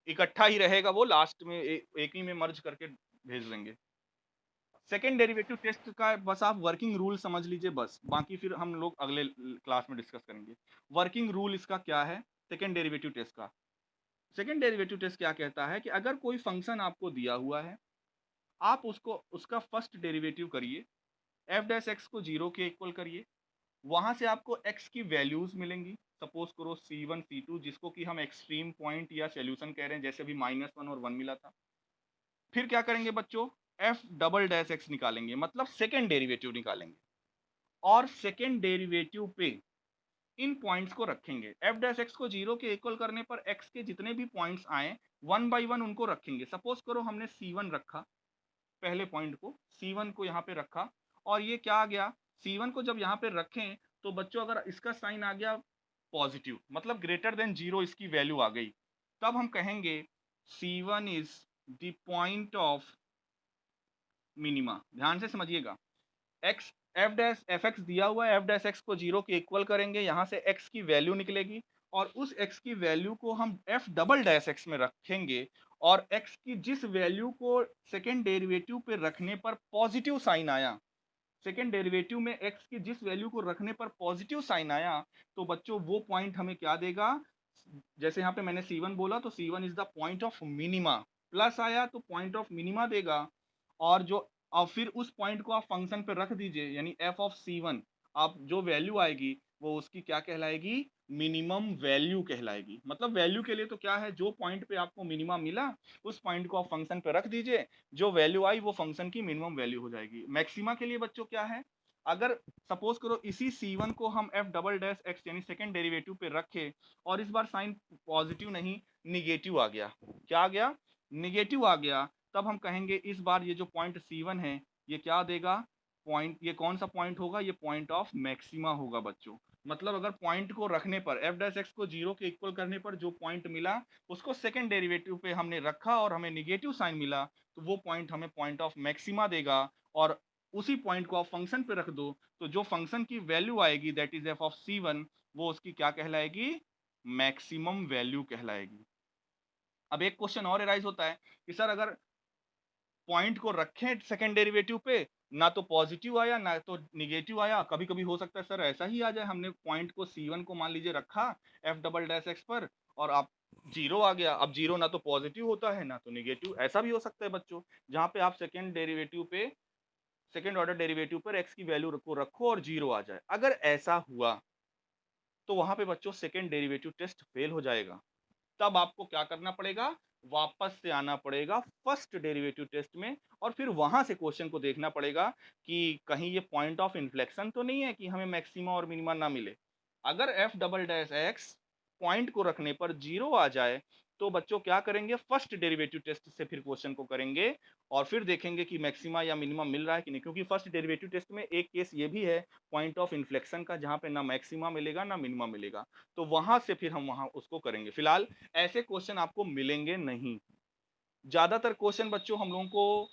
इकट्ठा ही रहेगा वो, लास्ट में एक ही में मर्ज करके भेज देंगे। सेकेंड डेरिवेटिव टेस्ट का बस आप वर्किंग रूल समझ लीजिए बस, बाकी फिर हम लोग अगले क्लास में डिस्कस करेंगे। वर्किंग रूल इसका क्या है, सेकेंड डेरिवेटिव टेस्ट का, सेकेंड डेरिवेटिव टेस्ट क्या कहता है कि अगर कोई फंक्शन आपको दिया हुआ है, आप उसको उसका फर्स्ट डेरिवेटिव करिए, एफ डैश एक्स को 0 के इक्वल करिए, वहां से आपको x की वैल्यूज मिलेंगी। सपोज करो C1 C2 जिसको कि हम एक्सट्रीम पॉइंट या सॉल्यूशन कह रहे हैं, जैसे अभी -1 और 1 मिला था। फिर क्या करेंगे बच्चों, एफ डबल डैश एक्स निकालेंगे, मतलब सेकेंड डेरिवेटिव निकालेंगे, और सेकेंड डेरिवेटिव पे इन पॉइंट्स को रखेंगे। एफ डैश एक्स को 0 के इक्वल करने पर x के जितने भी पॉइंट्स आए 1 बाई 1 उनको रखेंगे। सपोज करो हमने C1 रखा, पहले पॉइंट को C1 को यहाँ पे रखा, और ये क्या आ गया, C1 को जब यहाँ पे रखें तो बच्चों अगर इसका साइन आ गया पॉजिटिव, मतलब ग्रेटर देन 0 इसकी वैल्यू आ गई, तब हम कहेंगे C1 is the point of minima. ध्यान से समझिएगा, x F dash F x दिया हुआ है, एफ डैश एक्स को 0 के इक्वल करेंगे, यहाँ से x की वैल्यू निकलेगी, और उस x की वैल्यू को हम एफ डबल डैश एक्स में रखेंगे, और x की जिस वैल्यू को सेकेंड डेरिवेटिव पे रखने पर पॉजिटिव साइन आया, सेकेंड डेरिवेटिव में x की जिस वैल्यू को रखने पर पॉजिटिव साइन आया, तो बच्चों वो पॉइंट हमें क्या देगा, जैसे यहाँ पे मैंने C1 बोला तो C1 is the point of minima, plus आया तो पॉइंट ऑफ मिनिमा देगा, और जो अब फिर उस पॉइंट को आप फंक्शन पे रख दीजिए, यानी f ऑफ C1, आप जो वैल्यू आएगी वो उसकी क्या कहलाएगी, मिनिमम वैल्यू कहलाएगी। मतलब वैल्यू के लिए तो क्या है, जो पॉइंट पे आपको मिनिमा मिला उस पॉइंट को आप फंक्शन पे रख दीजिए, जो वैल्यू आई वो फंक्शन की मिनिमम वैल्यू हो जाएगी। मैक्सिमा के लिए बच्चों क्या है, अगर सपोज करो इसी C1 को हम f डबल डैश एक्स यानी सेकेंड डेरिवेटिव पे रखे, और इस बार साइन पॉजिटिव नहीं निगेटिव आ गया, क्या आ गया, निगेटिव आ गया, तब हम कहेंगे इस बार ये जो पॉइंट C1 है ये क्या देगा, पॉइंट, ये कौन सा पॉइंट होगा, ये पॉइंट ऑफ मैक्सिमा होगा बच्चों। मतलब अगर पॉइंट को रखने पर एफ डैश एक्स को 0 के इक्वल करने पर जो पॉइंट मिला उसको सेकेंड डेरिवेटिव पे हमने रखा और हमें निगेटिव साइन मिला, तो वो पॉइंट हमें पॉइंट ऑफ मैक्सिमा देगा, और उसी पॉइंट को आप फंक्शन पे रख दो तो जो फंक्शन की वैल्यू आएगी that is F of C1, वो उसकी क्या कहलाएगी, मैक्सिमम वैल्यू कहलाएगी। अब एक क्वेश्चन और एराइज होता है कि सर अगर पॉइंट को रखें सेकेंड डेरिवेटिव पे, ना तो पॉजिटिव आया ना तो निगेटिव आया, कभी कभी हो सकता है सर ऐसा ही आ जाए, हमने पॉइंट को C1 को मान लीजिए रखा एफ डबल डैश एक्स पर, और आप 0 आ गया। अब 0 ना तो पॉजिटिव होता है ना तो निगेटिव, ऐसा भी हो सकता है बच्चों, जहां पे आप सेकेंड डेरिवेटिव पे, सेकेंड ऑर्डर डेरिवेटिव पर x की वैल्यू को रखो और 0 आ जाए। अगर ऐसा हुआ तो वहां पे बच्चों सेकेंड डेरिवेटिव टेस्ट फेल हो जाएगा, तब आपको क्या करना पड़ेगा, वापस से आना पड़ेगा फर्स्ट डेरिवेटिव टेस्ट में, और फिर वहां से क्वेश्चन को देखना पड़ेगा कि कहीं ये पॉइंट ऑफ इन्फ्लेक्शन तो नहीं है कि हमें मैक्सिमा और मिनिमा ना मिले। अगर F double dash x point को रखने पर 0 आ जाए तो बच्चों क्या करेंगे, फर्स्ट डेरिवेटिव टेस्ट से फिर क्वेश्चन को करेंगे, और फिर देखेंगे कि मैक्सिमा या मिनिमा मिल रहा है कि नहीं, क्योंकि फर्स्ट डेरिवेटिव टेस्ट में एक केस ये भी है पॉइंट ऑफ इन्फ्लेक्शन का, जहां पे ना मैक्सिमा मिलेगा ना मिनिमा मिलेगा, तो वहां से फिर हम वहां उसको करेंगे। फिलहाल ऐसे क्वेश्चन आपको मिलेंगे नहीं। ज्यादातर क्वेश्चन बच्चों हम लोगों को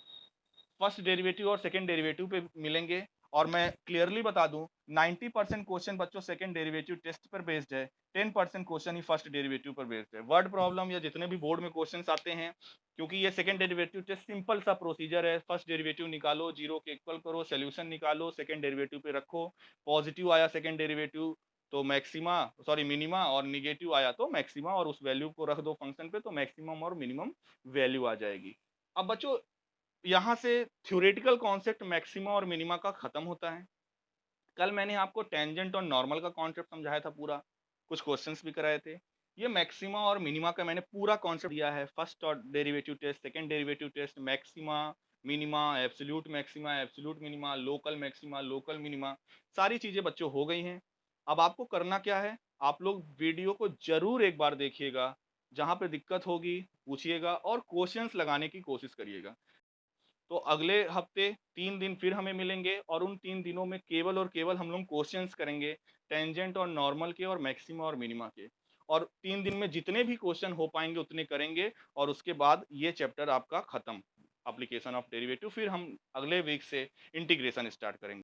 फर्स्ट डेरिवेटिव और सेकंड डेरिवेटिव पे मिलेंगे, और मैं क्लियरली बता दूं 90% क्वेश्चन बच्चों सेकंड डेरिवेटिव टेस्ट पर बेस्ड है, 10% क्वेश्चन ही फर्स्ट डेरिवेटिव पर बेस्ड है। वर्ड प्रॉब्लम या जितने भी बोर्ड में क्वेश्चंस आते हैं, क्योंकि ये सेकंड डेरिवेटिव टेस्ट सिंपल सा प्रोसीजर है, फर्स्ट डेरिवेटिव निकालो, 0 के इक्वल करो, सोल्यूशन निकालो, सेकंड डेरिवेटिव पे रखो, पॉजिटिव आया सेकंड डेरिवेटिव तो मैक्सिमा, सॉरी मिनिमा, और निगेटिव आया तो मैक्सिमा, और उस वैल्यू को रख दो फंक्शन पे तो मैक्सिमम और मिनिमम वैल्यू आ जाएगी। अब बच्चों यहाँ से थ्योरेटिकल कॉन्सेप्ट मैक्सिमा और मिनिमा का खत्म होता है। कल मैंने आपको टेंजेंट और नॉर्मल का कॉन्सेप्ट समझाया था पूरा, कुछ क्वेश्चंस भी कराए थे। ये मैक्सिमा और मिनिमा का मैंने पूरा कॉन्सेप्ट दिया है, फर्स्ट और derivative test, second derivative test, maxima, minima, absolute maxima, absolute minima, local maxima, local minima, सारी चीजें बच्चों हो गई हैं। अब आपको करना क्या है, आप लोग वीडियो को जरूर एक बार देखिएगा, जहां पे दिक्कत होगी पूछिएगा और क्वेश्चंस लगाने की कोशिश करिएगा। तो अगले हफ्ते 3 दिन फिर हमें मिलेंगे, और उन 3 दिनों में केवल और केवल हम लोग क्वेश्चंस करेंगे टेंजेंट और नॉर्मल के और मैक्सिमा और मिनिमा के, और 3 दिन में जितने भी क्वेश्चन हो पाएंगे उतने करेंगे, और उसके बाद ये चैप्टर आपका खत्म, एप्लीकेशन ऑफ डेरिवेटिव। फिर हम अगले वीक से इंटीग्रेशन स्टार्ट करेंगे।